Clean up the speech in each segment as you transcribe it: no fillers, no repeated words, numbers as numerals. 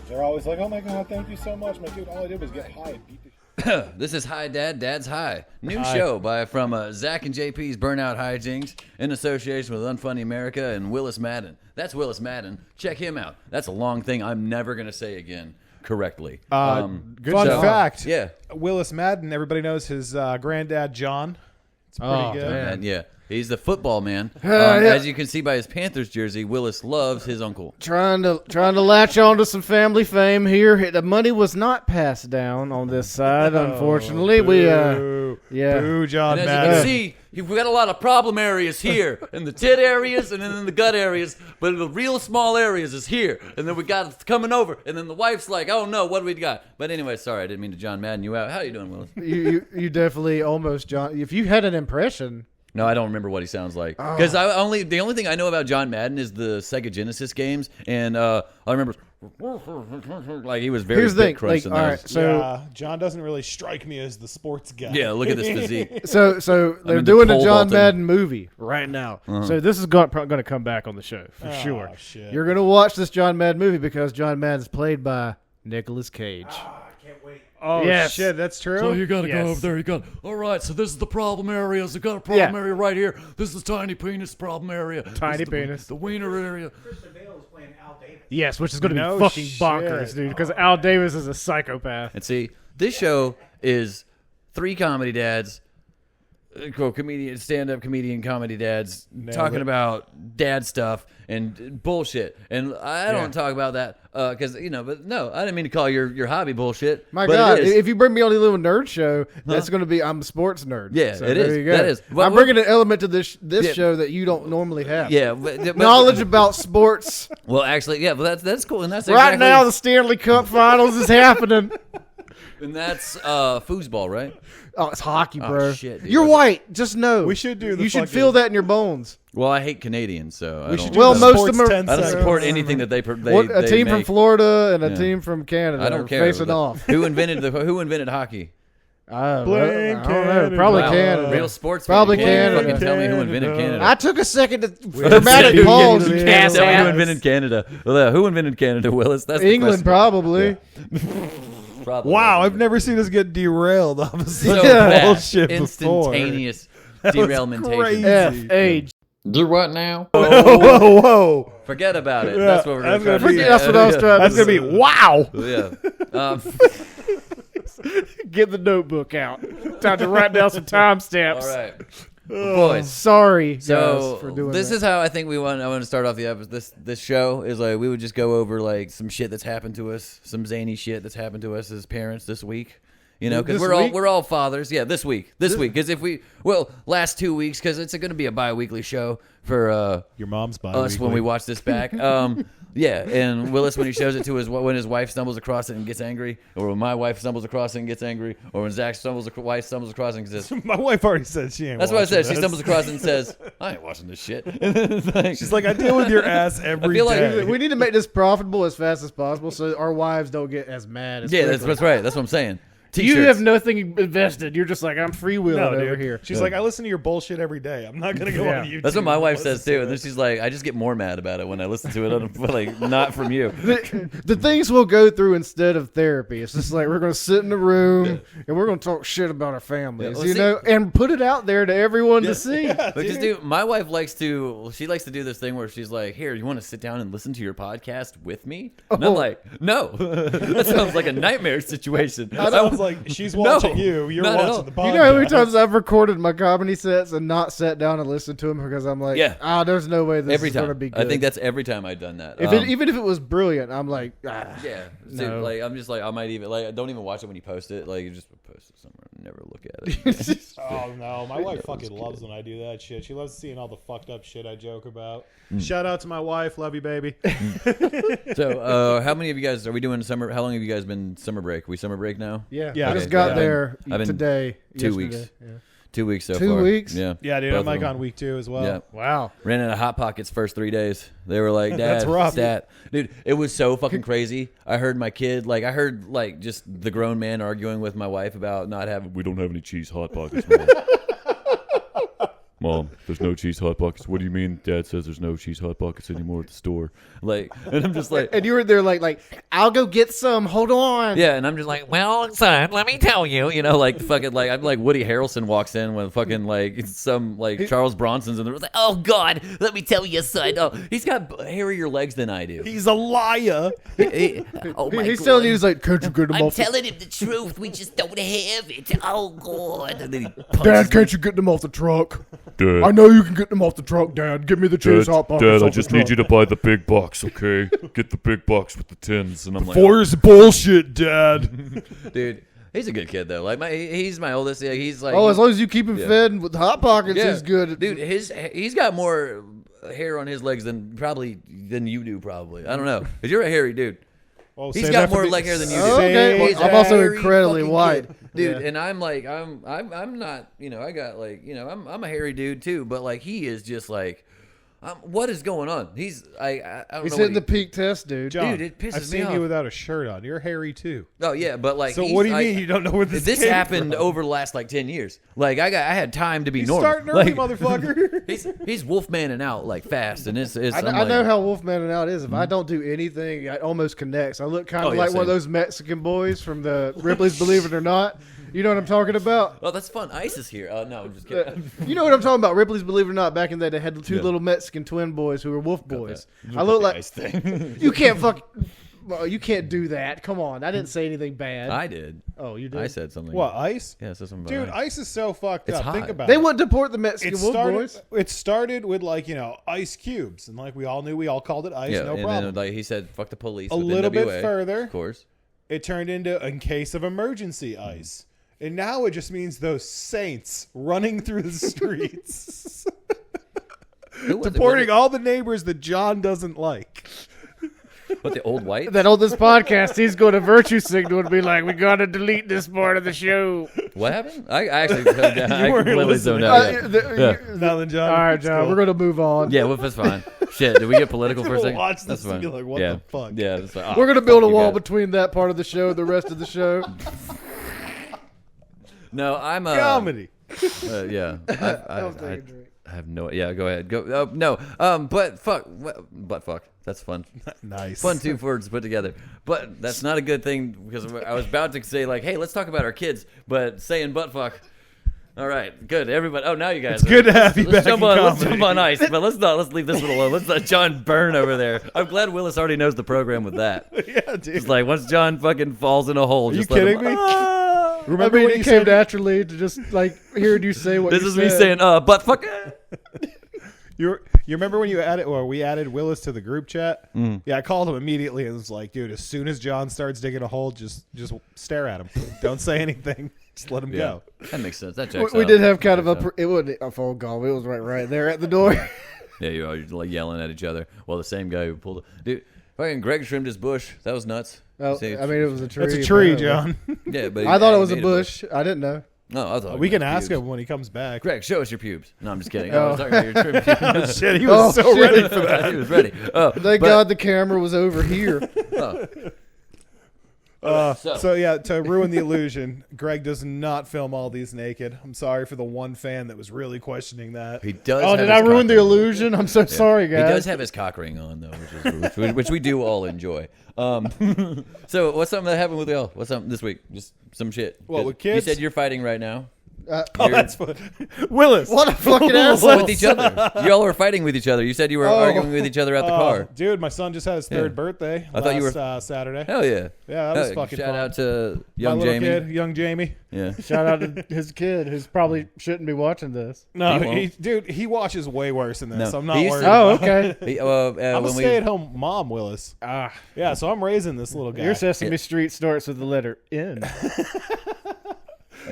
They're always like, "Oh my god, thank you so much." I'm like, dude, all I did was get high and beat the This is Hi Dad, Dad's High. New show from Zach and JP's Burnout Hijinks in association with Unfunny America and Willis Madden. That's Willis Madden. Check him out. That's a long thing I'm never going to say again correctly. Fun fact. Yeah. Willis Madden, everybody knows his granddad, John. It's pretty good. Man, yeah. He's the football man. As you can see by his Panthers jersey, Willis loves his uncle. Trying to latch on to some family fame here. The money was not passed down on this side, unfortunately. Boo, John And as Madden. you can see, we've got a lot of problem areas here, in the tit areas and then in the gut areas, but the real small areas is here. And then we got it coming over, and then the wife's like, "Oh no, what do we got?" But anyway, sorry, I didn't mean to John Madden you out. How you doing, Willis? You definitely almost, John. If you had an impression. No, I don't remember what he sounds like. Because the only thing I know about John Madden is the Sega Genesis games, and I remember like he was very bit crushed in those. All right, so John doesn't really strike me as the sports guy. Yeah, look at this physique. So they're doing a John Madden movie right now. So this is going to come back on the show for sure. Shit. You're going to watch this John Madden movie because John Madden's played by Nicolas Cage. Oh, Yes. shit, that's true? So you gotta Yes. go over there. You got all right. So this is the problem areas. I got a problem area right here. This is the tiny penis problem area. Tiny This is penis. The wiener area. Yes, which is going to be No fucking shit. bonkers, dude, because Al Davis is a psychopath. And see, this show is three comedy dads, stand-up comedian comedy dads talking about dad stuff and bullshit. And I don't talk about that because but no, I didn't mean to call your hobby bullshit. My but God, it is. if you bring me on a little nerd show, that's going to be I'm a sports nerd. Yeah, so it there is. You go. That is. I'm bringing an element to this show that you don't normally have. Yeah, but, Knowledge about sports. Well, actually, yeah, but that's cool, and that's Right exactly, now, the Stanley Cup Finals is happening. and that's foosball, right? Oh, it's hockey, bro. Oh, shit, dude. You're white. Just know. We should do the You should fucking- feel that in your bones. Well, I hate Canadians, so I We don't. should do Well, the most sports of them are- 10 I don't seconds. support anything that they A team from make. Florida and a Yeah. team from Canada. I don't are care. facing off. Who invented hockey? I Blame don't know. Canada. Probably Wow. Canada. Real sports. Probably fan. You can't Canada. fucking tell me who invented Canada. I took a second to dramatic pause. You can't tell me who invented Canada. Well, who invented Canada, Willis? That's the England, question. probably. Probably. Wow, I've never seen us get derailed off of so such bad. bullshit before. Instantaneous was derailmentation. crazy. F-A. Do what now? Whoa. Forget about it. Yeah, That's what we're that's going to gonna be- That's what I was trying That's to going to be wow. Yeah. Get the notebook out. Time to write down some timestamps. All right. Boys. Sorry, guys, So for doing this that. is how I think I want to start off the episode. This show is like we would just go over like some shit that's happened to us, some zany shit that's happened to us as parents this week. Because This we're week? all fathers. Yeah, this week. Because last 2 weeks because it's going to be a bi-weekly show for Your mom's body. us when we watch this back. Yeah, and Willis when he shows it to when his wife stumbles across it and gets angry, or when my wife stumbles across it and gets angry, or when Zach's wife stumbles across it and says, My wife already said she ain't "That's what I said." watching She this. stumbles across it and says, "I ain't watching this shit." She's like, I deal with your ass every feel like day. We need to make this profitable as fast as possible so our wives don't get as mad as Yeah, quickly. that's right. That's what I'm saying. You T-shirts. have nothing invested. You're just like, I'm freewheeling No, over dude. here. She's like, I listen to your bullshit every day. I'm not gonna go on YouTube. That's what my wife Listen says to too, and then it. she's like, "I just get more mad about it when I listen to it, like not from you." The things we'll go through instead of therapy. It's just like we're going to sit in the room and we're going to talk shit about our families, well, you see- know, and put it out there to everyone to see. Because dude, my wife likes to do this thing where she's like, "Here, you want to sit down and listen to your podcast with me?" And I'm like, "No, that sounds like a nightmare situation." Sounds like she's watching you. You're not at all. watching the podcast. You know how many times I've recorded my comedy sets and not sat down and listened to them because I'm like, there's no way this every is time. going to be good. I think that's every time I've done that. even if it was brilliant, I'm like, Yeah, No. so, like I'm just like I might even like don't even watch it when you post it. Like you just post it somewhere, and never look at it. Oh no, my wife fucking loves when I do that shit. She loves seeing all the fucked up shit I joke about. Shout out to my wife, love you, baby. So, how many of you guys are we doing summer? How long have you guys been summer break? We summer break now? yeah, Yeah, I just okay, got yeah. there I've been today. 2 yesterday. weeks. Yeah. 2 weeks so 2 far. weeks? Yeah. Yeah, dude, Both I'm like of them. on week 2 as well. Yeah. Wow. Ran into Hot Pockets first 3 days. They were like, "Dad, That's rough. stat." Dude, it was so fucking crazy. I heard my kid, I heard just the grown man arguing with my wife about not having, "We don't have any cheese Hot Pockets." Mom, there's no cheese hot pockets. What do you mean? Dad says there's no cheese hot pockets anymore at the store. Like, and I'm just like, And you were there like, I'll go get some. Hold on. yeah, and I'm just like, well, son, let me tell you, like fucking like I'm like Woody Harrelson walks in with fucking like some like Charles Bronson's and they're like, oh God, let me tell you, son. Oh, he's got hairier legs than I do. He's a liar. Oh my He's God. telling you, he's like, can't you get them I'm off? telling him the truth. We just don't have it. Oh, God. And then he Dad, punches can't you get them off the truck? Dad, I know you can get them off the truck, Dad. Give me the cheese hot pockets. Dad, I off just the need you truck. to buy the big box, okay? Get the big box with the tins. And I'm like, Four's bullshit, Dad. dude. He's a good kid though. Like he's my oldest. Yeah, he's like Oh, as long as you keep him fed with hot pockets, yeah. he's good. Dude, he's got more hair on his legs than you do. Probably, I don't know. Cause you're a hairy dude. Oh, He's save got that for more the- leg hair than you do. Oh, okay. He's Well, a I'm also hairy incredibly fucking white. kid. Dude. Yeah. And I'm like I'm not. I got like I'm a hairy dude too. But like he is just like, what is going on? He's I don't He's know. hitting the peak test, dude. John, Dude, it pisses I've me seen off. you without a shirt on. You're hairy too. Oh yeah, but like So he's- what do you mean you don't know where this came happened from? over the last like 10 years. Like I had time to be You normal. starting early, Like, motherfucker. he's wolfmanning out like fast, and it's I I'm know like, how Wolfman and Out is. If I don't do anything, it almost connects. I look kind of Oh, yeah, like one of same. those Mexican boys from the Ripley's Believe It or Not. You know what I'm talking about? Oh, that's fun. Ice is here. No, I'm just kidding. You know what I'm talking about? Ripley's Believe It or Not. Back in the day, they had the two Yeah. little Mexican twin boys who were wolf boys. that. I look like Ice thing. you can't fuck. Well, you can't do that. Come on, I didn't say anything bad. I did. Oh, you did. I said something. What, ice? Yeah, I said something Dude, about ice. ice is so fucked It's up. hot. Think about They it. wouldn't deport the Mexican It wolf started, boys. it started with like, ice cubes. And like we all knew, we all called it ice, Yeah, no and problem. then like he said, "Fuck the police." A with little bit NWA, further. of course. It turned into in case of emergency ice. And now it just means those saints running through the streets. Who was it? Deporting all the neighbors that John doesn't like. What, the old white? That on this podcast, he's going to virtue signal and be like, "We got to delete this part of the show." What happened? I actually zoned out. I weren't completely listening. zoned out. Yeah. Nothing, John. All right, It's John, cool. we're going to move on. Yeah, well, that's fine. Shit, did we get political for a We'll second? watch That's this and fine. be like, what yeah. the fuck? Yeah, that's fine. We're going to build a fuck you wall guys. between that part of the show, the rest of the show. No, I'm Comedy. yeah. I'll take I a drink. have no. Yeah, go ahead. Go. No. But fuck. But fuck. That's fun. Nice. Fun two words put together. But that's not a good thing because I was about to say like, hey, let's talk about our kids. But saying butt fuck. All right, good. Everybody. Oh, now you guys. It's good to have you Let's back jump in on. Let's comedy. jump on ice. But let's not. Let's leave this one alone. Let's let John burn over there. I'm glad Willis already knows the program with that. Yeah, dude. It's like once John fucking falls in a hole, Are you just let kidding him, me? I Remember mean, when it you came said naturally to just like hearing you say what This you is me said. saying, butt fuck. you remember when we added Willis to the group chat? Mm. Yeah, I called him immediately and was like, dude, as soon as John starts digging a hole, just stare at him. Don't say anything. Just let him go. That makes sense. That checks We out. did have kind That of checks out. it wasn't a phone call. It was right there at the door. Yeah, you're like yelling at each other. Well, the same guy who pulled it. Dude, fucking Greg trimmed his bush. That was nuts. Oh, See, I mean, it was a tree. That's a tree, apparently. John. Yeah, but I thought it he was a made bush. I didn't know. No, I thought We it can was ask pubes. him when he comes back. Greg, show us your pubes. No, I'm just kidding. Oh. I was talking about your trim pubes. Shit, he was Oh, so shit. ready for that. He was ready. Oh, Thank God the camera was over here. So yeah, to ruin the illusion, Greg does not film all these naked. I'm sorry for the one fan that was really questioning that. He does. Oh, have did his I ruin cock the ring. illusion? I'm so sorry, He guys. does have his cock ring on though, which we do all enjoy. So what's something that happened with y'all? What's something this week? Just some shit. What, with You kids? said you're fighting right now. Oh, You're- that's fun. Willis. What a fucking asshole. with each other. Y'all were fighting with each other. You said you were arguing with each other at the car. Dude, my son just had his third Yeah. birthday I thought you last Saturday. Hell yeah. Yeah, that was Hell, fucking shout fun. out to My young little Jamie. kid, young Jamie. Yeah. Shout out to his kid, who's probably shouldn't be watching this. No, He won't. dude, he watches way worse than this. No, I'm not he used worried. to- Oh, about it. okay. I'm I'm a stay-at-home mom, Willis. Yeah, so I'm raising this little guy. Your Sesame Street starts with the letter N.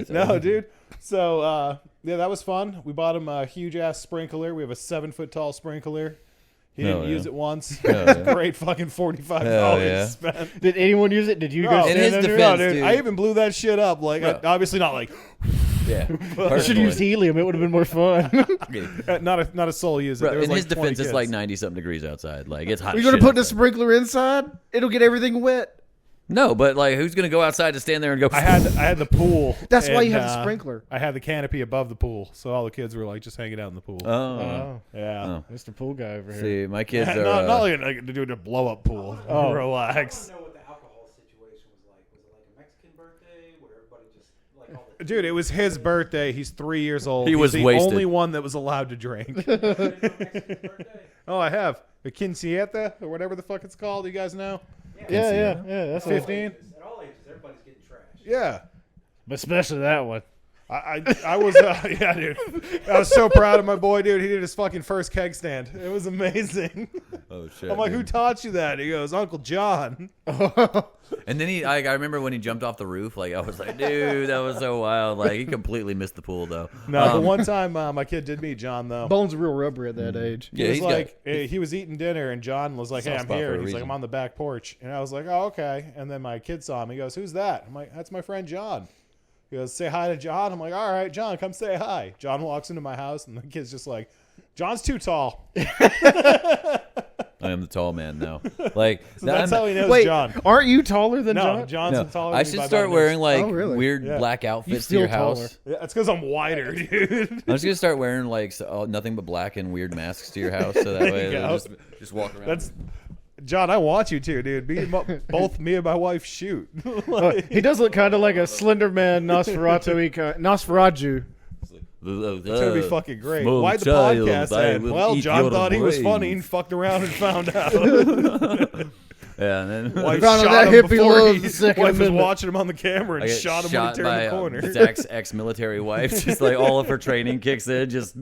No, dude. So, yeah, that was fun. We bought him a huge-ass sprinkler. We have a 7-foot-tall sprinkler. He Hell didn't yeah. use it once. Hell It's yeah. great fucking $45 Hell yeah. spent. Did anyone use it? Did you No. go In stand his under defense, it? No, dude, dude. I even blew that shit up. Like, Bro. obviously not like, Yeah. You should Personally. use helium. It would have been more fun. not a soul used it. Bro, There was in like his 20 defense, it's kids. like 90-something degrees outside. Like, it's hot You're as gonna shit put the outside. sprinkler inside? It'll get everything wet. No, but like, who's gonna go outside to stand there and go? I had the pool. That's why you and, have the sprinkler. I had the canopy above the pool, so all the kids were like just hanging out in the pool. Oh, Yeah. Mr. Pool Guy over here. see, my kids are. Not like to do a blow up pool. Oh. Relax. I don't know what the alcohol situation was like. Was it like a Mexican birthday where everybody just like all the Dude, it was his birthday. He's 3 years old. He was He's the wasted. only one that was allowed to drink. Mexican birthday? Oh, I have a quinceañera or whatever the fuck it's called. You guys know? Yeah. That's 15. At all ages, everybody's getting trashed. Yeah. But especially that one. I was yeah, dude. I was so proud of my boy, dude. He did his fucking first keg stand. It was amazing. Oh shit! I'm like, who dude. taught you that? He goes, Uncle John. And then I remember when he jumped off the roof. Like I was like, dude, that was so wild. Like he completely missed the pool though. No, the one time my kid did meet John though. Bones are real rubbery at that age. He Yeah, was he's like, he was eating dinner, and John was like, "Hey, Soft I'm spot here." for a And he's like, reason. "I'm on the back porch," and I was like, "Oh, okay." And then my kid saw him. He goes, "Who's that?" I'm like, "That's my friend John." He goes, "Say hi to John." I'm like, "All right, John, come say hi." John walks into my house, and the kid's just like, "John's too tall." I am the tall man now. Like So that's how he knows Wait, John. aren't you taller than No, John? John's no, taller. I than me should by start about an wearing inch. like Oh, really? weird Yeah. black outfits to still your taller. house. Yeah, it's because I'm wider, dude. I'm just gonna start wearing like nothing but black and weird masks to your house, so that way you they'll go. just walk around. That's John. I want you to, dude. Both me and my wife shoot. He does look kind of like a Slender Man Nosferatu. It's gonna be fucking great. Small Why'd the child, podcast I end? will Well, eat John your thought he was brains. funny and fucked around and found out. Yeah, and then Wife Found out shot that him hippie before loves he, the Second wife was Amendment. watching him on the camera I and get shot him when he shot turned by the corner. Zach's ex-military wife. Just like all of her training kicks in, just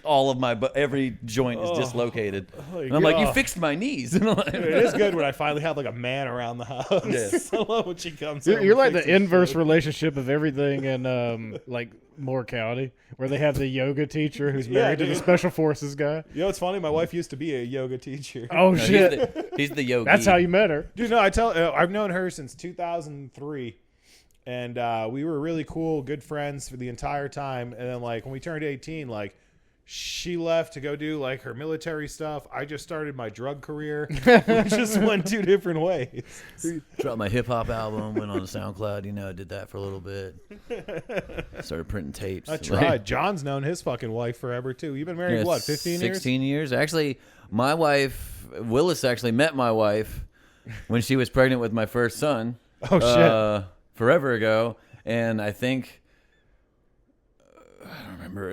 all of every joint is dislocated. my And I'm like, you God. fixed my knees. And I'm like, It is good when I finally have like a man around the house. Yes. I love when she comes. You're, home you're and like the fixes inverse shit. relationship of everything in like Moore County, where they have the yoga teacher who's Yeah, married to the dude. special forces guy. You know, it's funny. My wife used to be a yoga teacher. Oh no, shit! he's the yogi. That's how you met her. Dude, no, I've known her since 2003, and we were really cool, good friends for the entire time. And then, like, when we turned 18, like, she left to go do like her military stuff. I just started my drug career. We just went two different ways. Dropped my hip hop album, went on to SoundCloud. You know, did that for a little bit. Started printing tapes. I tried. John's known his fucking wife forever too. You've been married Yeah, what, 15 years? 16 years. Actually, my wife, Willis, actually met my wife when she was pregnant with my first son. Oh shit. Forever ago, and I think I don't remember.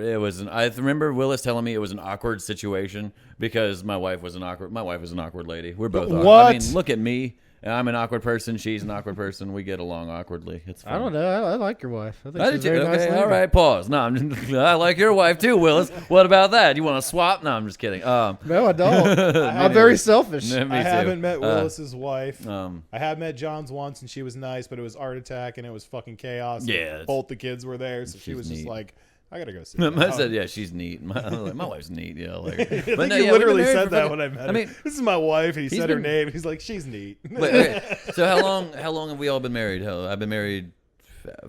I remember Willis telling me it was an awkward situation because my wife was an awkward lady. We're both awkward. I What? mean, look at me. I'm an awkward person. She's an awkward person. We get along awkwardly. It's fun. I don't know. I like your wife. I think I she's did a you? very nice Okay, lady. all right. Pause. No, I like your wife too, Willis. What about that? You want to swap? No, I'm just kidding. No, I don't. I'm very selfish. Me I too. haven't met Willis's wife. I I have met John's once, and she was nice, but it was Art Attack, and it was fucking chaos. Yeah, and it's- both the kids were there, so she she's was just neat. like, "I gotta go see." I said, yeah, she's neat. My wife's neat. Yeah, like, I think you literally said that when I met her. I mean, this is my wife, and he he's said her been- name. He's like, "She's neat." okay. So how long have we all been married? Hell, I've been married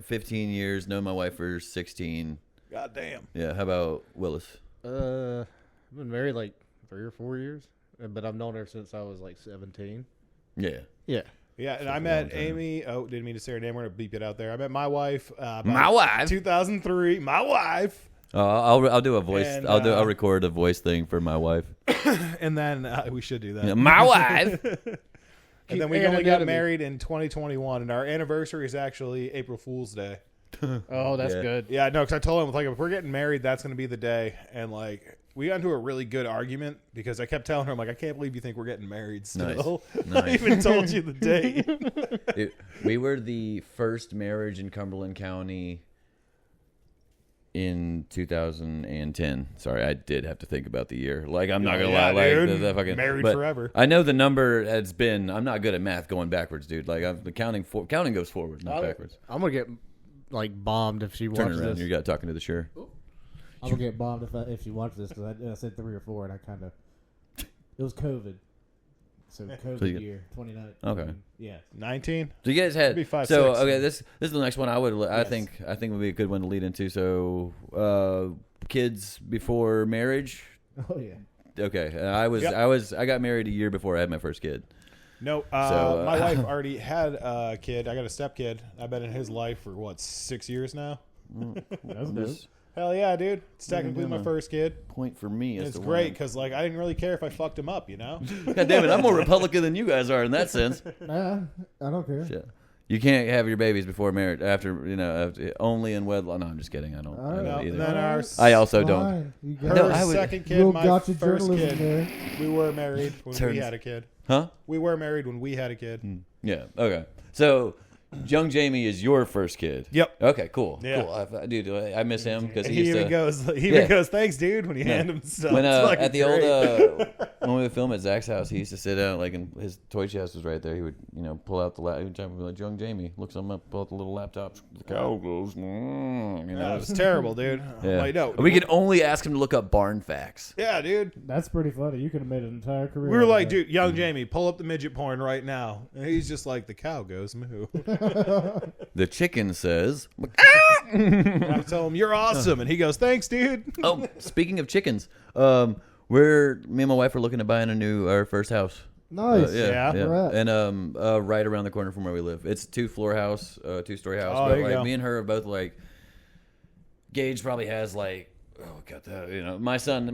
15 years. Known my wife for 16. God damn. Yeah. How about Willis? I've been married like 3 or 4 years, but I've known her since I was like 17. Yeah. Yeah. Yeah, and I a met long time. Amy. Oh, didn't mean to say her name. We're gonna beep it out there. I met my wife. My wife? 2003. My wife. I'll do a voice. And, I'll record a voice thing for my wife. And then we should do that. Yeah, my wife. And then we Keep only adding got to me. married in 2021, and our anniversary is actually April Fool's Day. Oh, that's Yeah. good. Yeah, no, because I told him, like, if we're getting married, that's going to be the day. And, like, we got into a really good argument because I kept telling her, I'm like, I can't believe you think we're getting married still. Nice. I even told you the date. We were the first marriage in Cumberland County in 2010. Sorry, I did have to think about the year. Like, I'm not gonna Yeah, lie, like dude. the fucking Married but forever. I know the number has been. I'm not good at math going backwards, dude. Like, the counting goes forward, not backwards. I'm gonna get like bombed if she Turn watches it around. this. You got talking to the chair. I'm gonna get bombed if she watches this because I said 3 or 4 and I kind of it was COVID, so COVID you- year 2019. Okay. Yeah. 19? So you guys had Be 5, so 6. okay. This is the next one I would. I Yes. think would be a good one to lead into. So kids before marriage. Oh yeah. Okay, I Yep. got married a year before I had my first kid. No, So, my wife already had a kid. I got a stepkid. I've been in his life for, 6 years now? That's dope. This Hell yeah, dude. It's technically my first kid. point for me. And As it's to great because, I didn't really care if I fucked him up, you know? God damn it, I'm more Republican than you guys are in that sense. Nah, I don't care. Shit. You can't have your babies before marriage. After only in wedlock. No, I'm just kidding. I don't All right. No, either. and then our I also don't. Fine. You got her No, I would- second kid, real my gotcha first journalism kid. there. We were married when we Turns- had a kid. Huh? We were married when we had a kid. Yeah. Okay. So, young Jamie is your first kid. Yep. Okay. Cool. Yeah. Cool. Dude, I miss him because And he he used even to. goes. Goes, thanks, dude. When you hand him stuff. When It's fucking at the great. old when we would film at Zach's house, he used to sit out and his toy chest was right there. He would pull out the every time he'd be like, "Young Jamie," look something up, pull out the little laptop. The cow goes. No, it was terrible, dude. I'm Yeah. like, no, We could only ask him to look up barn facts. yeah, dude. That's pretty funny. You could have made an entire career. We were out of like, that. dude, young Jamie, pull up the midget porn right now. And he's just like, the cow goes moo. The chicken says. And I tell him, you're awesome. And he goes, thanks, dude. Oh, speaking of chickens, me and my wife are looking at buying our first house. Nice. Yeah. Congrats. And right around the corner from where we live. It's a 2-floor house, 2-story house. Oh, but there you go. me and her are both Gage probably has my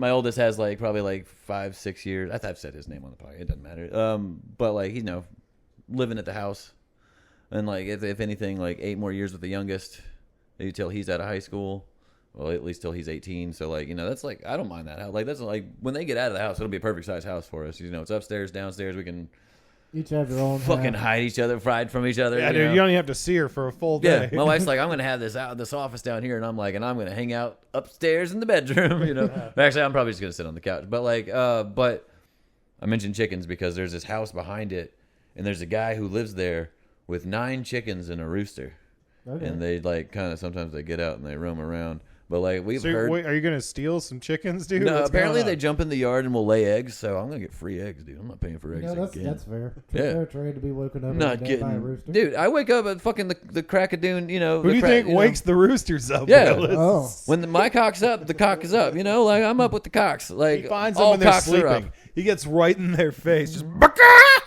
oldest has probably 5-6 years. I've said his name on the podcast. It doesn't matter. But living at the house, and if anything, 8 more years with the youngest, maybe till he's out of high school. Well, at least till he's 18. So that's I don't mind that house. That's when they get out of the house, it'll be a perfect size house for us. It's upstairs, downstairs. We can Each have your own. fucking house. hide each other, fried from each other. Yeah, you dude, know? you don't even have to see her for a full Yeah, day. my wife's like, I'm gonna have this office down here, and I'm gonna hang out upstairs in the bedroom. Actually, I'm probably just gonna sit on the couch. But I mentioned chickens because there's this house behind it, and there's a guy who lives there with 9 chickens and a rooster, Okay. and they sometimes they get out and they roam around. But we've So, heard. wait, are you going to steal some chickens, dude? No, What's apparently going they on? jump in the yard and will lay eggs, so I'm gonna get free eggs, dude. I'm not paying for eggs again. That's fair. Yeah. Fair trade to be woken up Not every day by a getting, rooster. dude. I wake up at fucking the crack-a-doon. Who do you think wakes the roosters up? Yeah. Willis? Oh. When my cock's up, the cock is up. I'm up with the cocks. He finds them all when they're cocks are up. sleeping. He gets right in their face. Just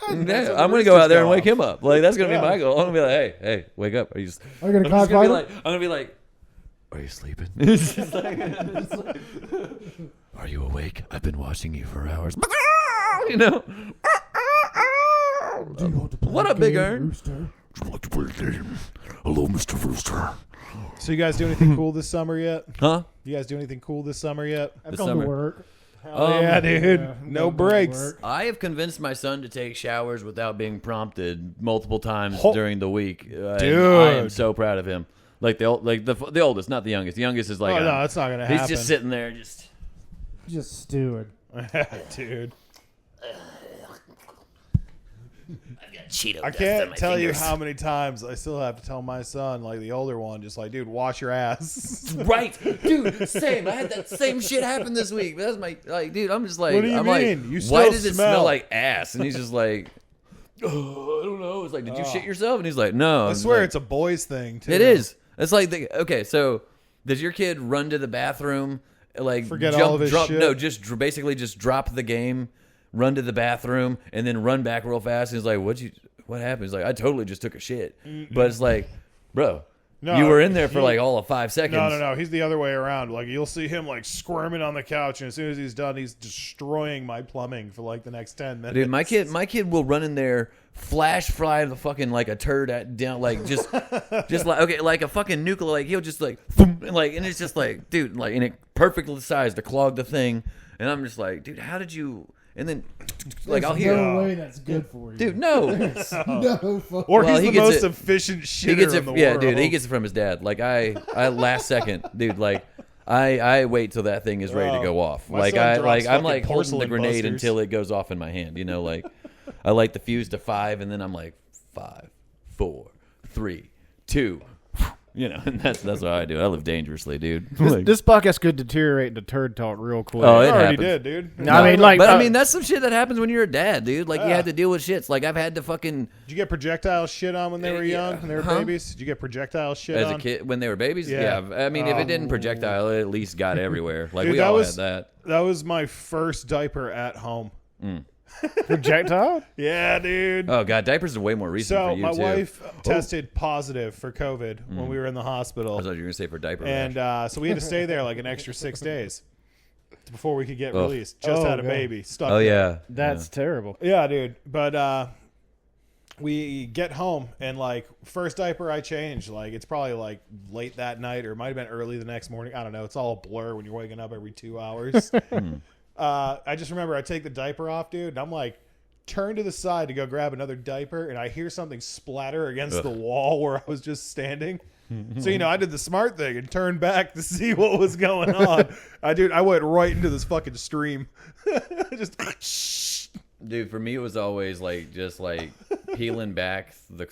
Yeah, I'm gonna go out there and wake him up. That's gonna Yeah. be my goal. I'm gonna be like, hey, wake up. Are you? Are you gonna I'm just cock gonna fight be him? I'm gonna be like, are you sleeping? It's just are you awake? I've been watching you for hours. Do you want to play What a up, Big game, Ern? Rooster? Hello, Mr. Rooster. So you guys do anything cool this summer yet? Huh? You guys do anything cool this summer yet? I've This gone summer. to work. Yeah, dude. Yeah, No I'm going to breaks. work. I have convinced my son to take showers without being prompted multiple times Ho- during the week. And Dude. I am so proud of him. The oldest, not the youngest. The youngest is Oh, no, that's not going to happen. he's just sitting there, just. Just steward. Dude. Cheeto I dust on can't my tell you fingers. how many times I still have to tell my son, the older one, just dude, wash your ass. Right, dude. Same. I had that same shit happen this week. That's my dude. I'm just like, What do you I'm mean? like, You why still does it smell. smell like ass? And he's just like, oh, I don't know. It's like, did you shit yourself? And he's like, no. I swear it's a boys thing, too. It is. It's like, okay, so does your kid run to the bathroom, Forget all of his shit? No, basically just drop the game, run to the bathroom, and then run back real fast. And he's like, what happened? He's like, I totally just took a shit. But it's like, bro, No, you were in there for he- all of 5 seconds. No. He's the other way around. You'll see him squirming on the couch, and as soon as he's done, he's destroying my plumbing for the next 10 minutes. Dude, my kid will run in there, flash fry the fucking a turd down, just like a fucking nuclear, he'll just boom, and it's just dude, and it perfectly sized to clog the thing, and I'm just like, dude, how did you? And then I'll There's hear, no way that's good for you. dude, no. No fuck. Or Well, he's he the gets most it- efficient shitter He gets it, in the yeah, world. dude. He gets it from his dad. I last second, dude. I wait till that thing is ready to go off. My son drops I'm fucking holding the porcelain grenade busters. until it goes off in my hand. I light the fuse to 5, and then I'm like 5, 4, 3, 2. And that's what I do. I live dangerously, dude. This podcast could deteriorate into turd talk real quick. Oh, I it already happens. did, dude. No, I mean, like, but I mean, that's some shit that happens when you're a dad, dude. You Yeah. have to deal with shits. I've had to fucking Did you get projectile shit on when they were Yeah. young, when they were Huh? babies? Did you get projectile shit as on? a kid when they were babies. Yeah. Yeah, I mean, if it didn't projectile, it at least got everywhere. Dude, We that all was- had that. That was my first diaper at home. Projectile? Yeah, dude. Oh god, diapers are way more recent So for you my too. wife tested positive for COVID when we were in the I hospital, thought you were gonna say for diaper and rash. so we had to stay there like an extra 6 days before we could get Ugh. released. Just Oh, had a God. baby, stuck. Oh there. yeah, That's terrible. Yeah, dude. But we get home and like first diaper I changed, like it's probably like late that night or it might have been early the next morning. I don't know. It's all a blur when you're waking up every 2 hours. I just remember I take the diaper off, dude, and I'm like turn to the side to go grab another diaper, and I hear something splatter against the wall where I was just standing. So, I did the smart thing and turned back to see what was going on. I went right into this fucking stream. Just dude. For me, it was always like just like peeling back the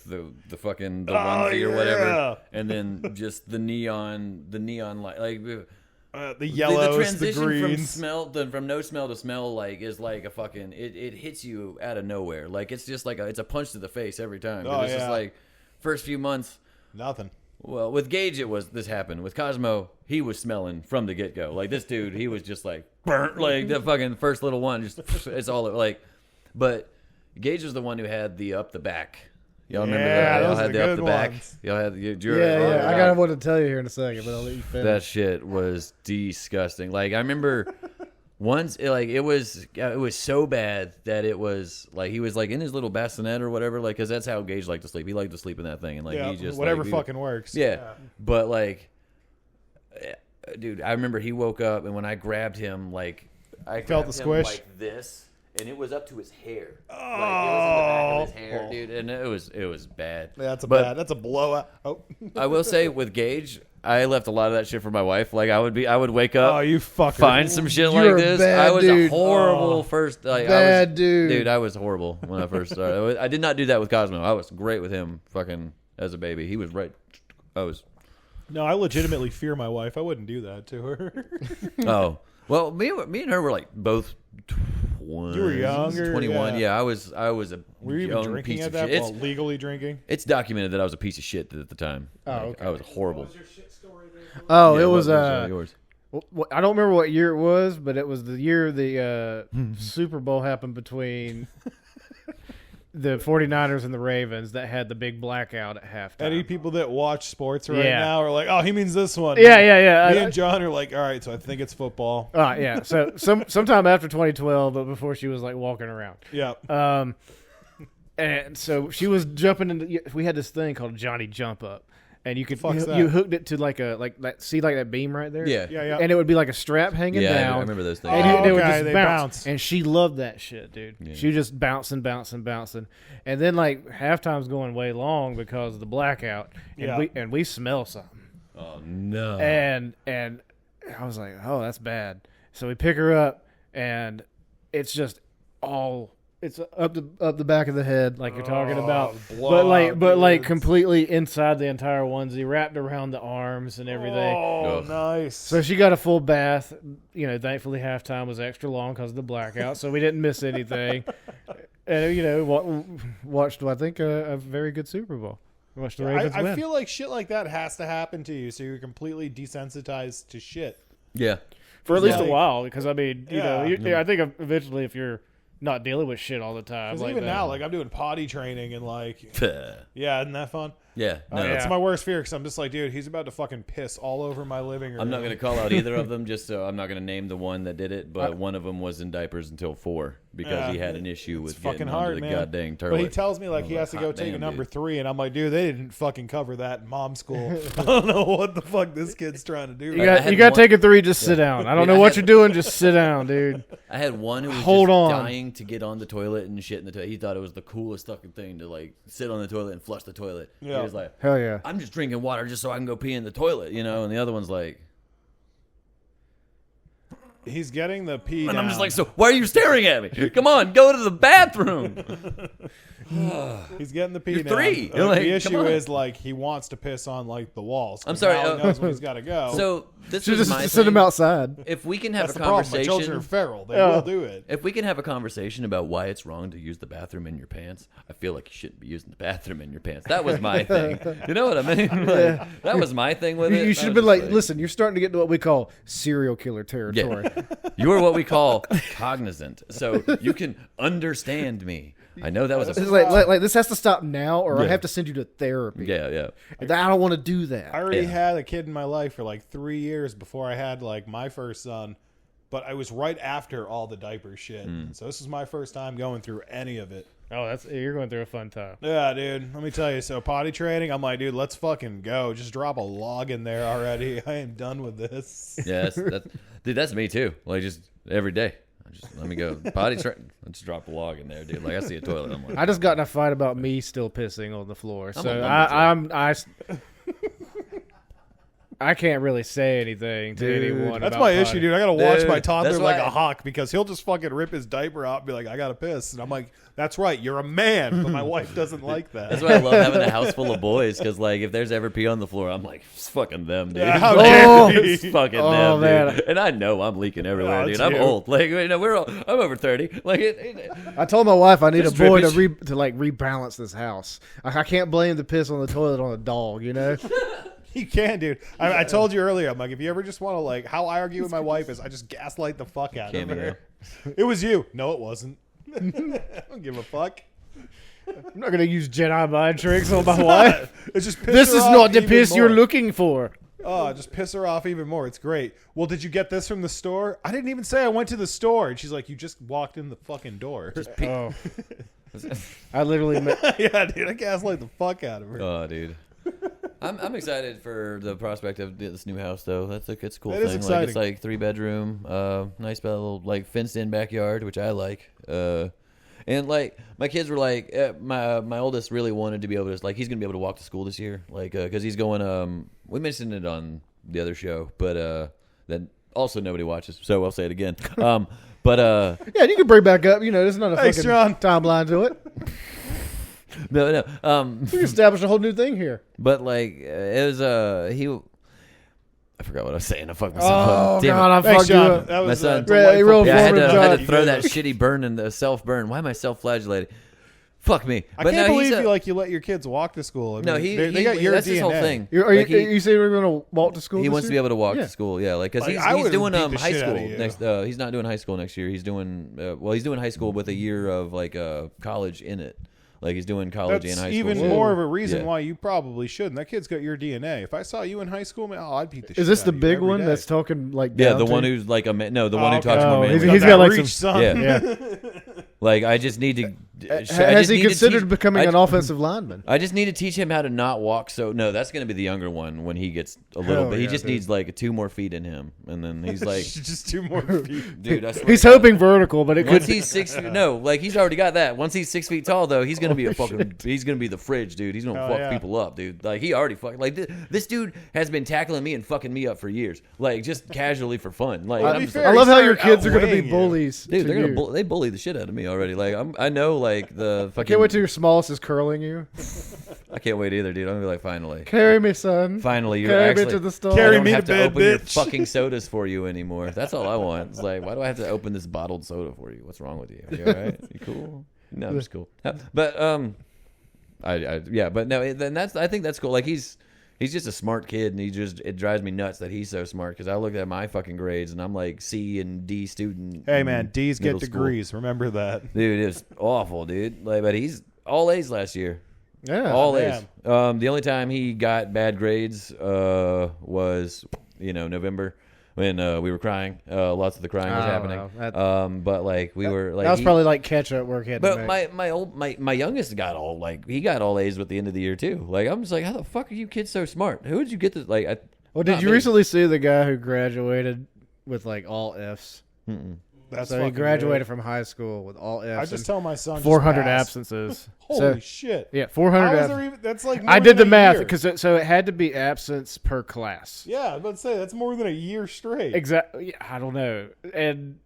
fucking the onesie or whatever, and then just the neon light, like the yellows, the transition from greens. from no smell to smell like is like a fucking it hits you out of nowhere. Like it's just like it's a punch to the face every time. 'Cause Oh, it's just yeah. like first few months. Nothing. Well, with Gage, this happened. With Cosmo, he was smelling from the get go. Like this dude, he was just like burnt. Like the fucking first little one, just it's all like. But Gage was the one who had the up the back. Y'all remember Yeah, that? Y'all those are had the the up good the back. ones. Y'all had Yeah. I got one to tell you here in a second, but I'll let you finish. That shit was disgusting. Like I remember once, it was so bad that it was like he was like in his little bassinet or whatever, like because that's how Gage liked to sleep. He liked to sleep in that thing, and like Yeah, he just whatever like, fucking works. Yeah, but like, dude, I remember he woke up and when I grabbed him, like I Felt grabbed the him squish? like this, and it was up to his hair. Like it was in the back of his hair, dude, and it was bad. That's But that's a blowout. Oh, I will say with Gage, I left a lot of that shit for my wife. Like I would wake up, oh, you fucker. find some shit You're like a this. bad I was dude. a horrible first. Like, Bad dude. Dude, I was horrible when I first started. I did not do that with Cosmo. I was great with him, fucking as a baby. He was right. I was. No, I legitimately fear my wife. I wouldn't do that to her. Oh well, me and her were like both. You were younger, 21. yeah. Yeah, I was a Were you even young drinking piece at of that? shit. Well, legally drinking? It's documented that I was a piece of shit at the time. Oh, Like, okay. I was horrible. What was your shit story there? Oh, Yeah, it was yours? I don't remember what year it was, but it was the year the Super Bowl happened between the 49ers and the Ravens that had the big blackout at halftime. Any people that watch sports right Yeah. now are like, oh, he means this one. Yeah. Me and John are like, all right, so I think it's football. Yeah. So sometime after 2012, but before she was like walking around. Yeah. And so she was jumping into. We had this thing called Johnny Jump Up, and you could fuck's that? you hooked it to like that beam right there. Yeah. Yeah. And it would be like a strap hanging Yeah, down. I remember those things. And Oh, it would okay, just they bounce. bounce. And she loved that shit, dude. Yeah. She was just bouncing. And then like halftime's going way long because of the blackout. And Yeah. we smell something. Oh no. And I was like, oh, that's bad. So we pick her up, and it's just it's up the back of the head, like you're talking about, but like completely inside the entire onesie, wrapped around the arms and everything. Oh, Ugh. nice. So she got a full bath. Thankfully halftime was extra long because of the blackout, so we didn't miss anything. And watched I think a very good Super Bowl. Watched the Ravens I win. feel like shit like that has to happen to you, so you're completely desensitized to shit. Yeah. for at least Yeah. a while, because I mean, Yeah. I think eventually if you're not dealing with shit all the time, Because like even that. now, like I'm doing potty training and like, yeah, isn't that fun? Yeah. No. It's my worst fear because I'm just like, dude, he's about to fucking piss all over my living room. I'm not going to call out either of them, just so I'm not going to name the one that did it, but one of them was in diapers until 4 because he had an issue with fucking getting hard, onto the man. goddamn toilet. But he tells me like I he was has to like, go hot take a damn, number dude. 3, and I'm like, dude, they didn't fucking cover that in mom school. I don't know what the fuck this kid's trying to do. You right got had you got to one- take a 3. Just sit down. I don't know what you're doing. Just sit down, dude. I had one who was Hold just on. dying to get on the toilet and shit in the toilet. He thought it was the coolest fucking thing to like sit on the toilet and flush the toilet. Yeah. He was like, Hell yeah. I'm just drinking water just so I can go pee in the toilet, you know? And the other one's like, He's getting the pee and down. I'm just like, so why are you staring at me? Come on, go to the bathroom. He's getting the pee You're now. 3. You're like, the come issue on. is like he wants to piss on like the walls. I'm sorry, Now he knows when he's got to go. So this Should is my just send him thing. outside. If we can have that's a the problem. My children conversation, are feral. They Yeah. will do it. if we can have a conversation about why it's wrong to use the bathroom in your pants, I feel like you shouldn't be using the bathroom in your pants. That was my thing. You know what I mean? Like, that was my thing with it. You should have been like, listen, you're starting to get to what we call serial killer territory. You are what we call cognizant, so you can understand me. I know that was It's a like this has to stop now, or I Yeah. have to send you to therapy. yeah. And I don't want to do that. I already Yeah. had a kid in my life for like 3 years before I had like my first son, but I was right after all the diaper shit. So this is my first time going through any of it. Oh, you're going through a fun time. Yeah, dude. Let me tell you. So potty training, I'm like, dude, let's fucking go. Just drop a log in there already. I am done with this. Yeah, dude, that's me too. Like just every day. Just let me go potty train. Let's drop a log in there, dude. Like I see a toilet, I'm like, I just got in a fight about me still pissing on the floor, I'm so a lumberjack. I can't really say anything to anyone. That's about my potty. issue, dude. I gotta watch Dude, my toddler that's like why- a hawk because he'll just fucking rip his diaper out and be like, I gotta piss. And I'm like, that's right, you're a man. But my wife doesn't like that. That's why I love having a house full of boys, because like if there's ever pee on the floor, I'm like, it's fucking them, dude. Yeah, how Oh, dare you? It's fucking Oh, them, man. dude. And I know I'm leaking everywhere, Oh, dude. it's I'm you. old. Like, you know, I'm over 30. Like, I told my wife I need a There's boy drippage. to like rebalance this house. I can't blame the piss on the toilet on a dog, you know. You can, dude. I told you earlier. I'm like, if you ever just want to like, how I argue with my wife is I just gaslight the fuck out of Cameo. her. It was you. No, it wasn't. I don't give a fuck. I'm not gonna use Jedi mind tricks on my wife. It's just piss This her is off not the even piss more. you're looking for. Oh, just piss her off even more. It's great. Well, did you get this from the store? I didn't even say I went to the store. And she's like, you just walked in the fucking door. Oh, I literally. Yeah, dude. I gaslight the fuck out of her. oh, dude. I'm excited for the prospect of this new house, though. It's a cool It thing. is Like exciting. it's like 3-bedroom, nice little like fenced in backyard, which I like. And like my kids were like, my oldest really wanted to be able to, like, he's gonna be able to walk to school this year, like because he's going. We mentioned it on the other show, but that also nobody watches, so I'll say it again. But Yeah, you can bring back up. You know, there's not a Thanks, fucking John. timeline to it. no. We can establish a whole new thing here. But like it was I forgot what I was saying. I fucked myself Oh up. Damn God, it. I Thanks, fucked you John. up. That was My son- Yeah, he real Yeah, I had Former to, I had job. to throw that shitty burn in the self burn. Why am I self flagellating? Fuck me. I But can't no, believe he's a- you let your kids walk to school. I No, mean, they got he your that's DNA. his whole thing. Are Like, you saying we're going to walk to school? he this wants to be year? able to walk Yeah. to school, yeah. Like, because Like, I he's would've doing beat the high shit out of school you. next. He's not doing high school next year. He's doing he's doing high school with a year of like college in it. Like he's doing college That's and high school. even so- more of a reason Yeah. why you probably shouldn't. That kid's got your DNA. If I saw you in high school, man, I'd beat the shit Is this out the of you big every one day. that's talking like? Yeah, down the to one you? who's like the one who okay. talks more Oh, manly. he's got like reach, some- son. Yeah. Yeah. Like I just need to. Has he considered becoming an offensive lineman? I just need to teach him how to not walk. So no, that's going to be the younger one when he gets a little Hell bit. He yeah, just dude. needs like 2 more feet in him, and then he's like, just 2 more feet. dude, I swear He's to God. hoping vertical, but it Once could. he's 6 feet, no, like he's already got that. Once he's 6 feet tall, though, he's gonna be a fucking. He's gonna be the fridge, dude. He's gonna Hell fuck yeah. people up, dude. Like he already fucked. Like this dude has been tackling me and fucking me up for years, like just casually for fun. Like To I'm be just fair, I like, love how your started kids are going to be outweighing you. bullies. dude, to they're you. gonna they bully the shit out of me already. Like I know like the fucking. Can't wait till your smallest is curling you. I can't wait either, dude. I'm gonna be like, finally. Carry me, son. Finally, you're Carry actually me to the store. I Carry don't me have to to bed, open your bitch. fucking sodas for you anymore. That's all I want. It's like, why do I have to open this bottled soda for you? What's wrong with you? You all right? You cool? No, I'm just cool. But but no. Then I think that's cool. Like he's just a smart kid, and it drives me nuts that he's so smart. Because I look at my fucking grades, and I'm like C and D student. Hey, in man, D's get middle school. degrees. Remember that. Dude, it was awful, dude. Like, but he's all A's last year. Yeah. All damn. A's. The only time he got bad grades was November when we were crying. Lots of the crying was Oh, happening. well, But like we were like that was he- probably like catch up work he had to But make. my youngest got he got all A's at the end of the year too. Like I'm just like, how the fuck are you kids so smart? Who did you get this? Like, Well, did not you me. recently see the guy who graduated with like all Fs? That's So he fucking graduated great. from high school with all Fs. I just and tell my son just 400 pass. absences. Holy So- shit! Yeah, 400 How is absences. there even? That's like I more did than the a math year. because so it had to be absence per class. Yeah, I was about to say that's more than a year straight. Exactly. I don't know. And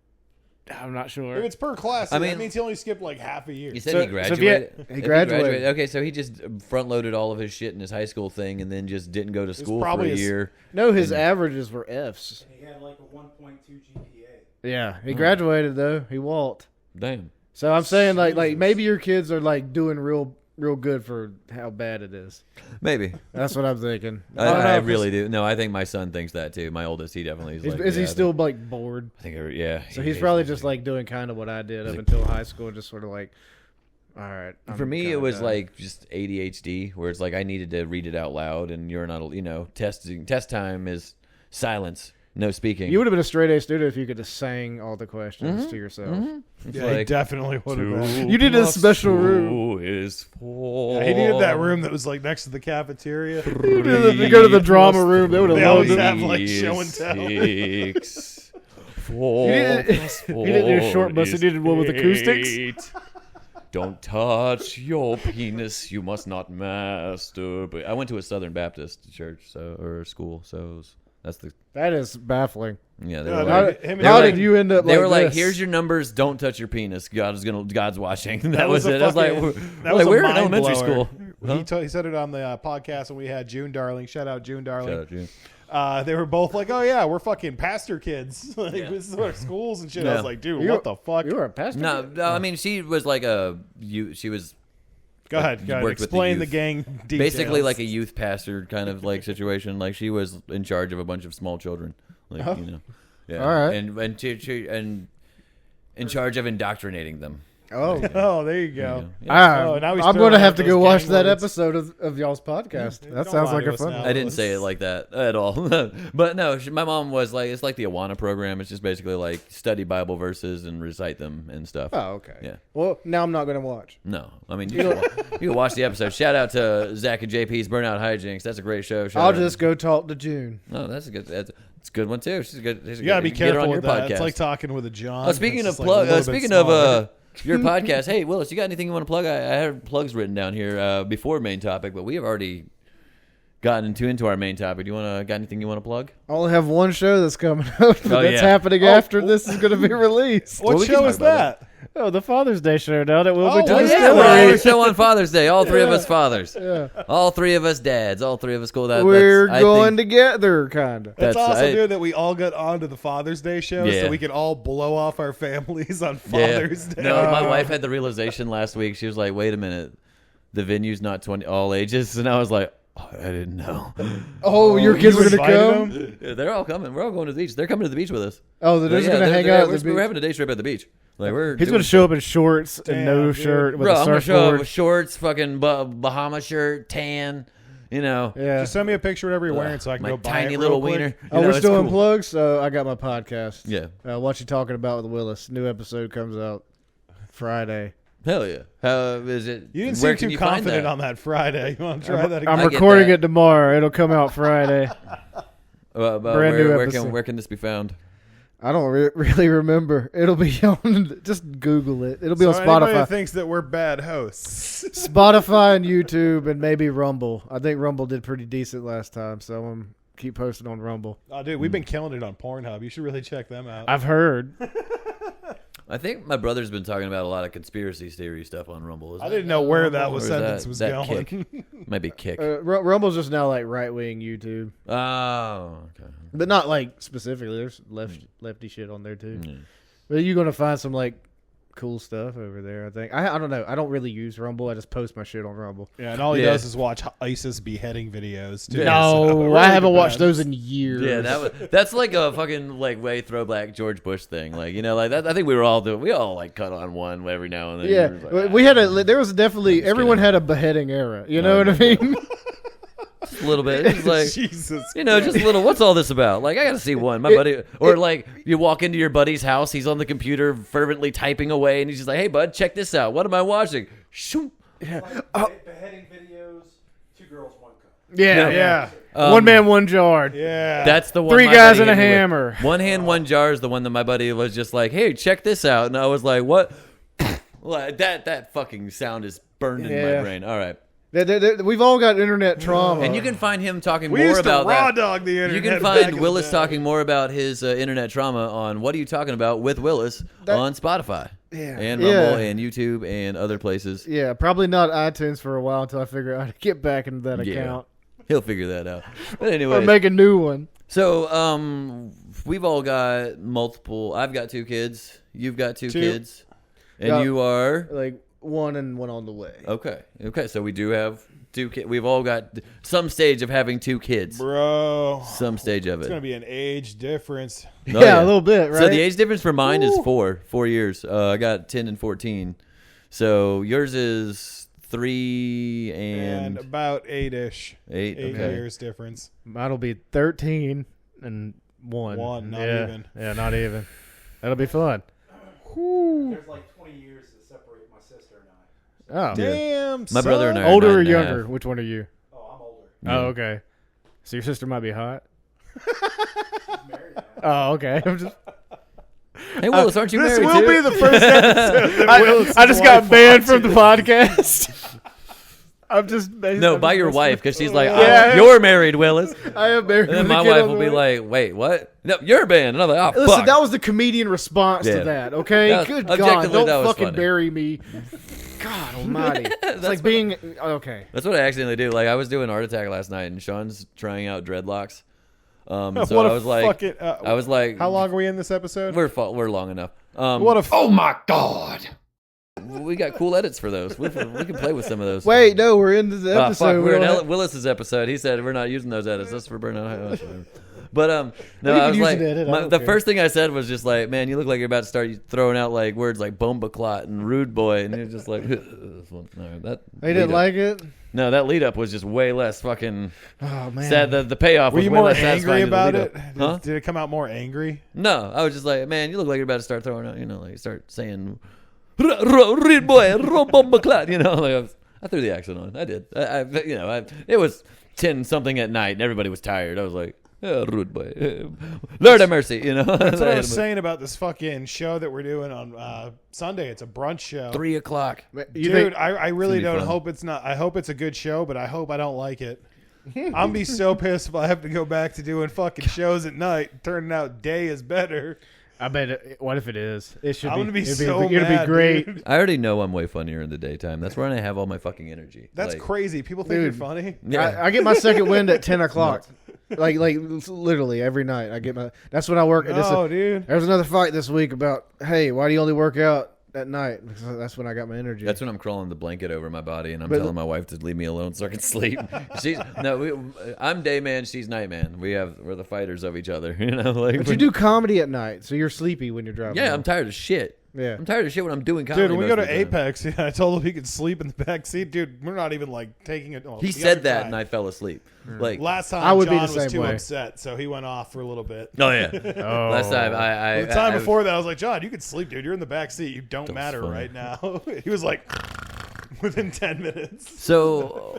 I'm not sure. If it's per class, I mean- that means he only skipped like half a year. You said So- he so graduated. if he If graduated. Okay, so he just front loaded all of his shit in his high school thing, and then just didn't go to school for probably a his- year. No, his averages were Fs. And he had like a 1.2 GPA. Yeah, he graduated though. He walked. Damn. So I'm saying like maybe your kids are like doing real good for how bad it is. Maybe. That's what I'm thinking. I, don't know, I 'cause really do. No, I think my son thinks that too. My oldest, he definitely is. Like, Is he yeah, still like bored? I think, yeah. So he he's hates probably music. just like doing kind of what I did up until high school, just sort of like, all right. I'm For me, kinda it was done. like just ADHD, where it's like I needed to read it out loud, and you're not, test time is silence, no speaking. You would have been a straight A student if you could have sang all the questions to yourself. It's Yeah, he like, definitely would have been. You did a special room. 2 is 4. Yeah, he needed that room that was like next to the cafeteria. You go to the drama room. They would have They loved always it. have like show and tell. 6. 4 plus 4 He didn't do a short bus. He is did one with acoustics. 8. Don't touch your penis. You must not masturbate. I went to a Southern Baptist church, or school, so that's the That is baffling. yeah. They Yeah, were How, like, him and how Rick- did you end up? they like were like, this? "Here's your numbers. Don't touch your penis. God's watching." That, That was was a it. I was like, fucking- we're a we're in mind elementary blower. school. He said it on the podcast when we had June Darling. Shout out June Darling. Shout out, June. They were both like, "Oh yeah, we're fucking pastor kids. Like this is our schools and shit." I Yeah. was like, "Dude, You- what the fuck?" You were a pastor. No, I mean she was like she was Go ahead. worked with the Explain the youth. gang details. basically like a youth pastor kind of like situation. Like she was in charge of a bunch of small children. Like yeah. All right. And in charge of indoctrinating them. Oh. Oh, there you go. Ah, Oh, now he's I'm throwing going to out have to those go watch gang that words. episode of y'all's podcast. That Don't sounds lie like to a us fun now. one. I didn't say it like that at all. But no, my mom was like, it's like the Awana program. It's just basically like study Bible verses and recite them and stuff. Oh, okay. Yeah. Well, now I'm not going to watch. No, I mean you can watch the episode. Shout out to Zach and JP's Burnout Hijinks. That's a great show. Shout I'll out. just go talk to June. Oh, that's a good one too. She's good. You gotta be Get her careful on your with that. podcast. It's like talking with a John. Oh, speaking It's of just like a little bit speaking smaller. of your podcast, hey Willis, you got anything you want to plug? I had plugs written down here before main topic, but we have already gotten into our main topic. Do you got anything you want to plug? I only have one show that's coming up that's yeah. happening after this is going to be released. What we can show talk is about that? Oh, the Father's Day show now that we'll be Oh, doing yeah, Yeah, we're we're already- having a show on Father's Day. All three of us fathers. All three of us dads. All three of us cool. We're going together, kind of. That's That's- awesome, I- dude, that we all got onto the Father's Day show Yeah. so we could all blow off our families on Father's Day. No, my wife had the realization last week. She was like, "Wait a minute, the venue's not 20 all ages," and I was like, oh, "I didn't know." Oh, your kids You are going to invited come? them? Yeah, they're all coming. We're all going to the beach. They're coming to the beach with us. Oh, they're just going to they're- hang they're- out at the we're beach. having a day trip at the beach. Like He's going to show up in shorts and no Damn, shirt dude. with Bro, a I'm gonna show up surfboard. with shorts, fucking Bahama shirt, tan. You know, Yeah. Just send me a picture of whatever you're wearing so I can my go buy tiny it little real quick. wiener. Oh, You know, we're it's still in cool. plugs, so I got my podcast. Yeah, What you talking about with Willis? New episode comes out Friday. hell yeah. How is it? You didn't where seem can too you find confident that? on that Friday. You want to try that again? I'm get recording that. it tomorrow. It'll come out Friday. Brand new where episode. can this be found? I don't really remember. It'll be on. Just Google it. It'll be So on anybody Spotify, that thinks that we're bad hosts. Spotify and YouTube, and maybe Rumble. I think Rumble did pretty decent last time, so I'm gonna keep posting on Rumble. Oh, dude, we've been killing it on Pornhub. You should really check them out. I've heard. I think my brother's been talking about a lot of conspiracy theory stuff on Rumble. Is I that- didn't know where that or was is sentence that- was that going. Kick? Might be kick. Rumble's just now like right wing YouTube, Oh, okay. but not like specifically. There's lefty shit on there too. Yeah. But you're gonna find some like cool stuff over there. I think. I don't know. I don't really use Rumble. I just post my shit on Rumble. Yeah, and all he Yeah. does is watch ISIS beheading videos. Too, No, so really I haven't watched depends. those in years. Yeah, that's like a fucking like way throwback George Bush thing. Like like that. I think we all like cut on one every now and then. Yeah, It was like, we had a. There was definitely just everyone kidding. had a beheading era. You know what I mean? just a little bit. It's like Jesus. just a little. What's all this about? Like I gotta see one. My buddy, or like you walk into your buddy's house, he's on the computer fervently typing away, and he's just like, "Hey, bud, check this out. What am I watching?" Shoot. Like beheading videos, 2 girls, 1 cup. Yeah, Yeah. one man, one jar. Yeah. That's the one. 3 my guys buddy and a hit me with. hammer. One hand, one jar is the one that my buddy was just like, "Hey, check this out," and I was like, "What?" Like, that fucking sound is burned in Yeah. my brain. All right. We've all got internet trauma. And you can find him talking We more used to about raw that. dog the internet. You can back in find the Willis day. talking more about his internet trauma on What Are You Talking About with Willis on Spotify and Rumble and YouTube and other places. Yeah, probably not iTunes for a while until I figure out how to get back into that account. He'll figure that out. But Or anyway, make a new one. so we've all got multiple. I've got 2 kids. You've got 2 kids. And Yeah. you are? Like one and one on the way. Okay. So we do have 2 kids. We've all got some stage of having 2 kids. Bro. Some stage of It's it. going to be an age difference. Oh, Yeah, a little bit, right? So the age difference for mine is 4 years. I got 10 and 14. So yours is 3 And about 8-ish. 8. 8 Okay. years difference. Mine'll be 13 and 1. One, not yeah. even. Yeah, not even. That'll be fun. There's like 20 years to separate my sister and I. Oh. Damn. My brother and I are Older or 9.5. younger? Which one are you? Oh, I'm older. Oh, okay. So your sister might be hot? She's married now. Oh, okay. I'm just, Hey, Willis, aren't you This married will too? be the first episode that Willis' I just got wife banned from the watches. podcast. I'm just No, by your wife, because she's like, Yeah. you're married, Willis. I am married. And then with a my kid wife on will the be way. like, wait, what? No, you're banned. And I'm like, oh, Listen, fuck. that was the comedian response Yeah. to that, okay? That was- Good God, objectively, that don't was fucking funny. bury me. God almighty. It's like being... Okay. That's what I accidentally do. Like, I was doing Art Attack last night, and Sean's trying out dreadlocks. So What I a was like, fucking, I was like, how long are we in this episode? We're long enough. What a Oh my God! We got cool edits for those. We can play with some of those. Wait, no, we're in the Ah, episode. fuck, We we're in don't have- Willis's episode. He said we're not using those edits. That's for Burnout High. But no, You I can was use like, an edit, I don't the care. first thing I said was just like, man, you look like you're about to start throwing out like words like bomba clot and rude boy, and you're just like, this one. No, that They didn't lead up- like it? No, that lead up was just way less fucking Oh, man. sad. The payoff Were was you way more less angry satisfying than the about lead it? up. Huh? Did it come out more angry? No, I was just like, man, you look like you're about to start throwing out, like start saying, rude boy, bomba clot, like I threw the accent on. I did. It was 10 something at night and everybody was tired. I was like, oh, rude boy, Lord have mercy, That's what I was saying about this fucking show that we're doing on Sunday. It's a brunch show. 3 o'clock. Dude, I really It's gonna don't be fun. hope it's not. I hope it's a good show, but I hope I don't like it. I'm be so pissed if I have to go back to doing fucking shows at night. Turning out day is better. I bet what if it is? It should I'm be. gonna be it'd so it'd mad, be great. dude. I already know I'm way funnier in the daytime. That's where I have all my fucking energy. That's Like, crazy. People think Dude. you're funny. Yeah. I get my second wind at 10 o'clock. like literally every night. I get my. That's when I work. Oh, dude. There's another fight this week about, hey, why do you only work out at night? Because that's when I got my energy. That's when I'm crawling the blanket over my body and I'm But- telling my wife to leave me alone so I can sleep. I'm day man, she's night man. We're the fighters of each other, like. But you do comedy at night, so you're sleepy when you're driving. Yeah, home. I'm tired of shit. Yeah. I'm tired of shit when I'm doing comedy. Dude, when we go most to of the time. Apex, I told him he could sleep in the back seat. Dude, we're not even like taking it. He said that and I fell asleep. Like, Last time I would be John the was same too way. upset, so he went off for a little bit. oh yeah. Oh. Last time I The time before that, I was like, John, you could sleep, dude. You're in the back seat. You don't matter funny. right now. He was like, within 10 minutes. So,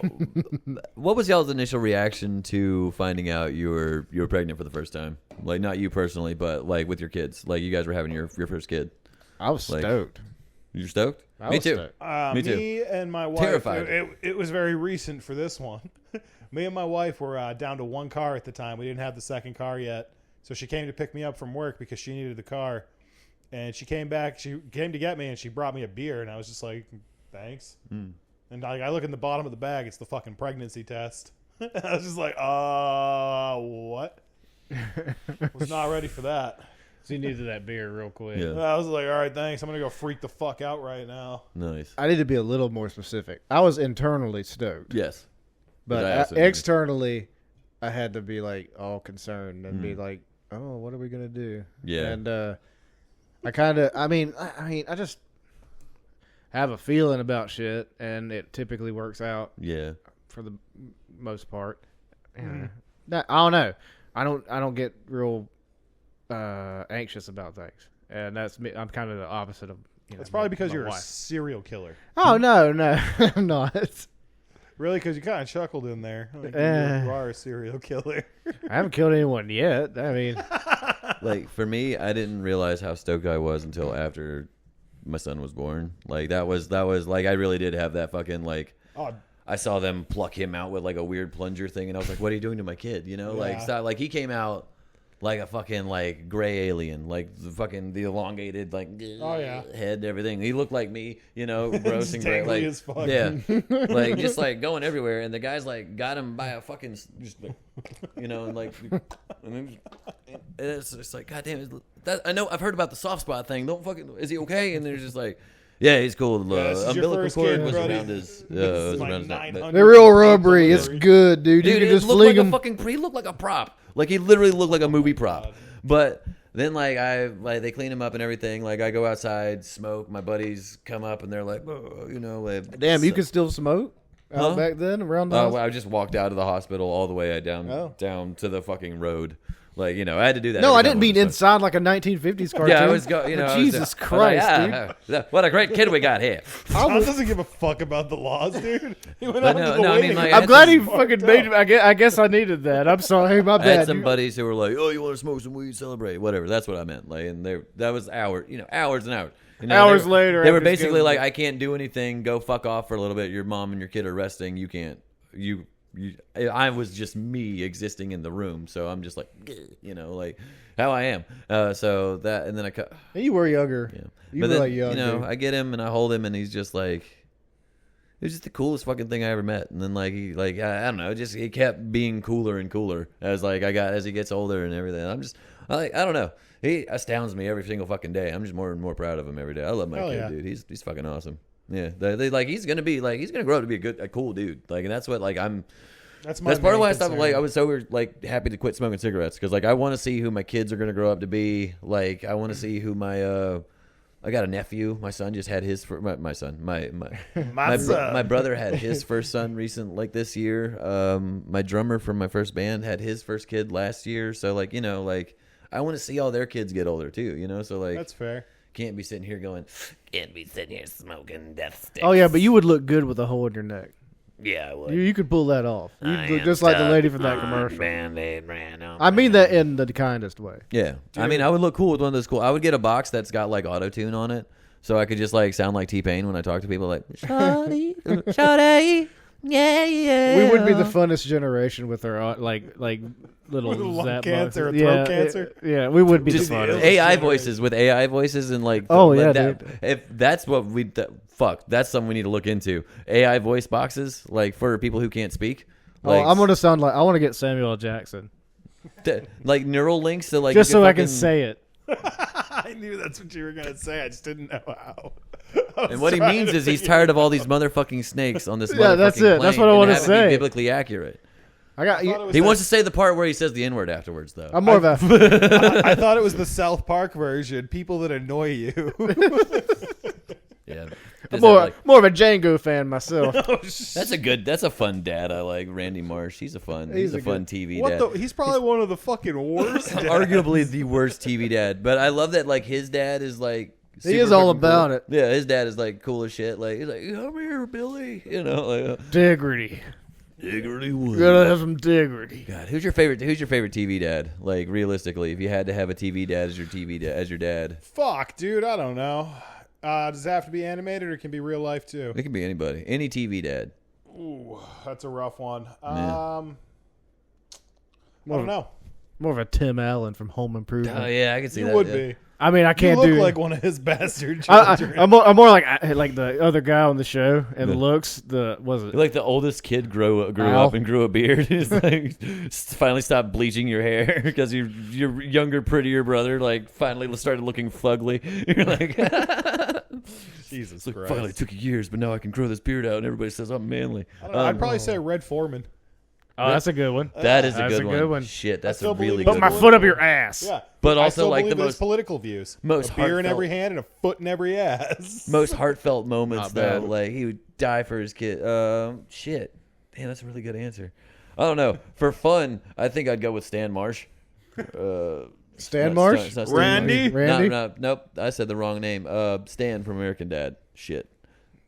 what was y'all's initial reaction to finding out you were pregnant for the first time? Like, not you personally, but like with your kids. Like, you guys were having your first kid. I was Like- stoked. You're stoked? I Me was too. stoked. Me too. Me and my wife. Terrified. It was very recent for this one. Me and my wife were down to one car at the time. We didn't have the second car yet. So she came to pick me up from work because she needed the car. And she came back. She came to get me and she brought me a beer. And I was just like, thanks. Hmm. And I look in the bottom of the bag. It's the fucking pregnancy test. I was just like, what? Was not ready for that. So you needed that beer real quick. Yeah. I was like, all right, thanks. I'm going to go freak the fuck out right now. Nice. I need to be a little more specific. I was internally stoked, Yes. but I also did. externally, I had to be like all concerned and be like, "Oh, what are we gonna do?" Yeah. And I just have a feeling about shit, and it typically works out Yeah. for the most part. I don't know. I don't get real anxious about things, and that's me. I'm kind of the opposite of. It's probably because my you're a wife. serial killer. Oh no, I'm not. Really? Because you kind of chuckled in there. Like, you are a serial killer. I haven't killed anyone yet. I mean, Like, for me, I didn't realize how stoked I was until after my son was born. Like, that was like, I really did have that fucking, like, Oh, I saw them pluck him out with like a weird plunger thing, and I was like, "What are you doing to my kid?" You know, like stop, like he came out like a fucking like gray alien, like the elongated like head and everything. He looked like me, you know, gross and gray, like as fuck. yeah, like just like going everywhere. And the guys like got him by a fucking just like, you know, and like and it's just like goddamn. I know I've heard about the soft spot thing. Don't fucking is he okay? And they're just like. Yeah, he's cool. this is your Umbilical first cord kid, was buddy. around his, This is was like around his neck. But- 900 They're real rubbery. It's good, dude. You Dude, can it just looked fling like them. a fucking he looked like a prop. Like he literally looked like a movie prop. But then they clean him up and everything. Like I go outside, smoke. My buddies come up and they're like, oh, you know, Damn, you could still smoke out back then around the house? I just walked out of the hospital all the way down to the fucking road. Like, you know, I had to do that. No, every I time didn't mean was inside like a 1950s cartoon. Yeah, I was going. You know, Jesus I was Christ, like, yeah, what a great kid we got here. John doesn't give a fuck about the laws, dude. He went But out no, into the no, I mean, waiting like, room. I I'm had glad some- he fucking made it. I guess I needed that. I'm sorry, my I had bad. some buddies who were like, "Oh, you want to smoke some weed, celebrate, whatever." That's what I meant. Like, and that was hours and hours. You know, Hours they, later, they were after just basically getting- like, "I can't do anything. Go fuck off for a little bit. Your mom and your kid are resting. You can't. You." I was just me existing in the room, so I'm just like, you know, like how I am. So that, and then I cut. You were younger. Yeah. You But were then, like young. you know, dude. I get him and I hold him and he's just like, it was just the coolest fucking thing I ever met. And then like I don't know, just he kept being cooler and cooler as he gets older and everything. I don't know. He astounds me every single fucking day. I'm just more and more proud of him every day. I love my Hell kid, yeah. dude. He's fucking awesome. Yeah, they like he's gonna grow up to be a cool dude. Like, and that's what like I'm. That's That's part main of why I stopped. concern. Like, I was so like happy to quit smoking cigarettes because like I want to see who my kids are gonna grow up to be. Like, I want to see who my I got a nephew. My son just had his my son. My brother had his first son this year. My drummer from my first band had his first kid last year. So like, you know, like I want to see all their kids get older too. You know, so like That's fair. can't be sitting here going, Can't be sitting here smoking death sticks. Oh yeah, but you would look good with a hole in your neck. Yeah, I would. You could pull that off. I You'd look am just like the stuck lady from that on commercial. Band-Aid brand. Oh, I mean that in the kindest way. yeah. I mean, I would look cool with one of those cool. I would get a box that's got like auto tune on it, so I could just like sound like T-Pain when I talk to people. Like, Shawty, yeah. We would be the funnest generation with our like little With lung zap cancer boxes. or throat cancer? Yeah, we would be just the funnest. AI voices with AI voices and like. Oh, like yeah, that. dude. If that's what fuck, that's something we need to look into. AI voice boxes, like for people who can't speak. Like, I'm gonna sound like I want to get Samuel L. Jackson like neural links to like just you so I fucking- can say it. I knew that's what you were gonna say. I just didn't know how. And what he means is he's tired of all these motherfucking snakes on this. Yeah, that's motherfucking it. That's plane what I and wanna have it be say. biblically accurate. I got. He wants to say the part where he says the N-word afterwards, though. I'm more of a. I thought it was the South Park version. People that annoy you. Yeah, I'm more of a Django fan myself. That's a fun dad. I like Randy Marsh. He's a fun TV What dad. the? He's probably one of the fucking worst. dads. Arguably the worst TV dad. But I love that like his dad is like He is all about it. Yeah, his dad is like cool as shit. Like he's like, come here, Billy. You know, like Dignity. Diggity You gotta have some dignity. God, who's your favorite TV dad? Like realistically, if you had to have a TV dad as your dad, Fuck, dude. I don't know. Does it have to be animated or can it be real life too? it can be anybody, any TV dad. Ooh, that's a rough one. Yeah. I don't know. More of a Tim Allen from Home Improvement. Oh yeah, I can see You that. would yeah. be. I mean, I You can't look do. like one of his bastard I, children. I'm more like the other guy on the show and looks. Was it? You're like the oldest kid grew Al. up and grew a beard. He's like finally stopped bleaching your hair because your younger, prettier brother like finally started looking fugly. You're like, Jesus like, Christ. finally it took years, but now I can grow this beard out, and everybody says I'm manly. I don't know, I'd probably say Red Foreman. Oh, that's a good one. That is a That's good a good one. Shit, that's still a really believe Put good my one. foot up your ass. Yeah. But I also, still like, believe the his most- political views. most a beer in heartfelt- every hand and a foot in every ass. Most heartfelt moments Not though, bad. like he would die for his kid. Shit, damn, that's a really good answer. I don't know. For fun, I think I'd go with Stan Marsh. Stan No, Marsh? it's not Stan Randy? Marsh. Randy? No, nope. I said the wrong name. Stan from American Dad. Shit.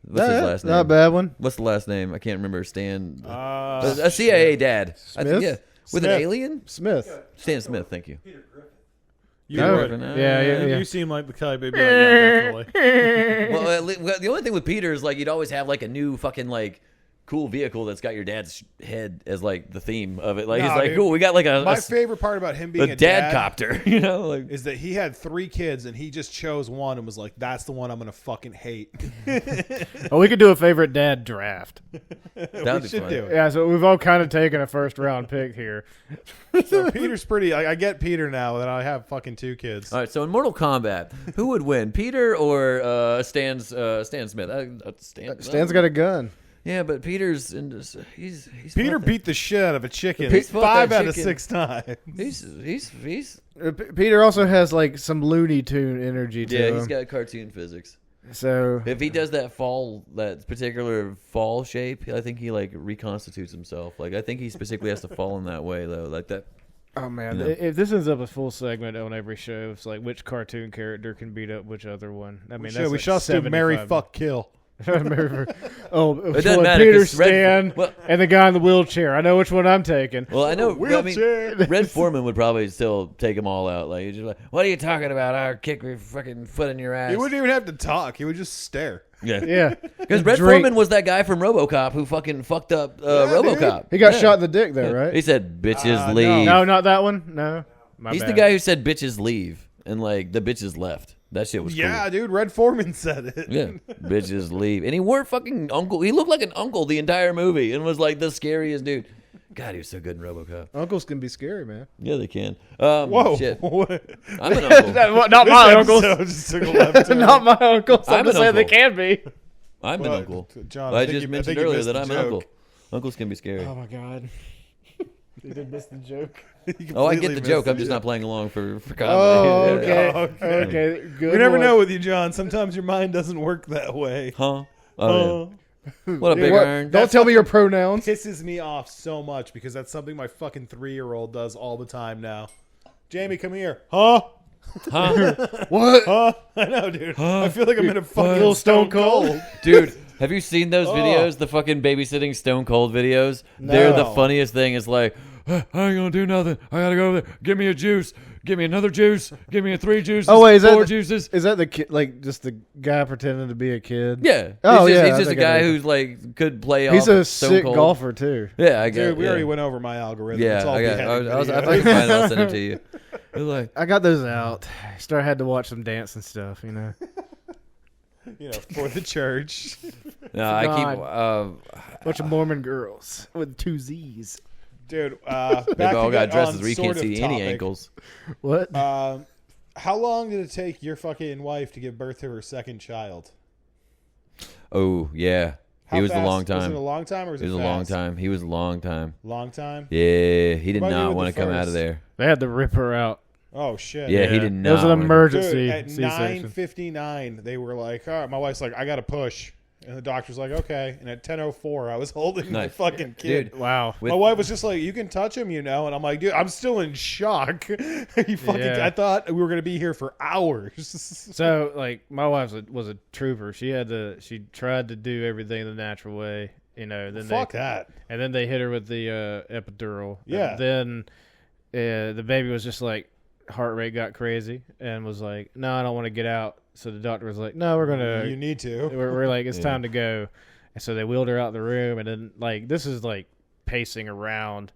What's his last name? Not a bad one. What's the last name? I can't remember. Stan. Uh, A CIA dad. I think, Smith? yeah. With an Smith. alien? Smith. Stan Smith. Thank you. you Oh, would. yeah. You seem like the type who'd be like, yeah, definitely. Well, the only thing with Peter is like you'd always have like a new fucking like cool vehicle that's got your dad's head as like the theme of it. Like Nah, it's like dude. cool. We got like My favorite part about him being a a dad copter. You know, like is that he had 3 kids and he just chose one and was like, "That's the one I'm gonna fucking hate." Oh, we could do a favorite dad draft. that'd We be should fun. do it. Yeah, so we've all kind of taken a first round pick here. So Peter's pretty. I get Peter now that I have fucking 2 kids. All right, so in Mortal Kombat, who would win, Peter or Stan Smith? Stan's got a gun. Yeah, but Peter's he's Peter nothing. beat the shit out of a chicken He fought 5 that out of chicken. 6 times. He's Peter also has like some Looney Tune energy to yeah, him. he's got cartoon physics. So If he does that particular fall shape, I think he like reconstitutes himself. Like I think he specifically has to fall in that way though, like that. oh man, Yeah. if this ends up a full segment on every show, it's like which cartoon character can beat up which other one. I mean, We shall do Mary Fuck Kill. Oh, It doesn't matter, Peter, 'cause Red- Stan, well- and the guy in the wheelchair. I know which one I'm taking. Well, I know. I mean, Wheelchair. Red Foreman would probably still take them all out. Like, he's just like, what are you talking about? I'll kick your fucking foot in your ass. He wouldn't even have to talk. He would just stare. Yeah. Yeah, Because Red Drink. Foreman was that guy from RoboCop who fucking fucked up RoboCop. he got Yeah. shot in the dick though, right? He said, bitches no. leave. No, not that one. No, my He's bad. the guy who said, bitches leave. And, like, the bitches left. That shit was Yeah, cool. dude. Red Foreman said it. Yeah, bitches leave. And he wore fucking uncle. He looked like an uncle the entire movie and was, like, the scariest dude. God, he was so good in RoboCop. Uncles can be scary, man. Yeah, they can. Whoa. Shit. What? I'm an uncle. Not This my uncles. episode just took a left turn. Not my uncles. I'm I'm just an saying they uncle. can be. I'm an What? uncle. John, I I think just you- I mentioned think you earlier missed that the I'm an joke. uncle. Uncles can be scary. Oh my god. You did miss the joke. Oh, I get completely the joke. missed I'm the just joke. not playing along for comedy. Oh, okay. Okay. Okay. Good. We never one. know with you, John. Sometimes your mind doesn't work that way. Huh? Oh, yeah. What a big What? iron. Don't tell me your pronouns. Pisses me off so much because that's something my fucking 3-year-old does all the time now. Jamie, come here. Huh? Huh? What? Huh? I know, dude. I feel like I'm in a fucking Little Stone Stone Cold. Cold. Dude, have you seen those videos? The fucking babysitting Stone Cold videos? They're the funniest thing. It's like, I ain't gonna do nothing. I gotta go over there. Give me a juice. Give me another juice. Give me 3 juices. Oh wait, is that 4 the, juices. Is that the kid? Like just the guy pretending to be a kid? yeah. Oh, he's just, yeah, He's I just a think I guy know. who's like, could play He's off a Stone sick Cold. golfer too. Yeah, I get Dude, we yeah. already went over my algorithm. Yeah, It's all I got. beheading I videos. thought you might. I'll send it to you. It was like, I got those out. Had to watch some dance and stuff. You know, You know, for the church. no, I keep. bunch of Mormon girls with 2 Z's. Dude, They've back all to got get dresses on where you can't sort of see any topic. ankles. What? How long did it take your fucking wife to give birth to her second child? Oh yeah, How he was fast? a long time. Was it a long time or was It it was a fast? long time. He was a long time. Long time? Yeah, he did What about you not with want to the come out of first? there. They had to rip her out. Oh shit. Yeah, he did It not. was an wanna- emergency Dude, at C-section. 9:59, they were like, "All right," my wife's like, "I got to push," and the doctor's like, "Okay." And at 10:04, I was holding my Nice. fucking kid. Dude, Wow. with- My wife was just like, "You can touch him, you know," and I'm like, "Dude, I'm still in shock." You fucking, Yeah. I thought we were gonna be here for hours. So, like, my wife was a trooper. She tried to do everything the natural way, you know. Then Fuck that. And then they hit her with the epidural. Yeah. And then the baby was just like, heart rate got crazy and was like, no, I don't want to get out. So the doctor was like, no, we're gonna. You need to. We're like, it's Yeah. time to go. And so they wheeled her out the room, and then like this is like pacing around.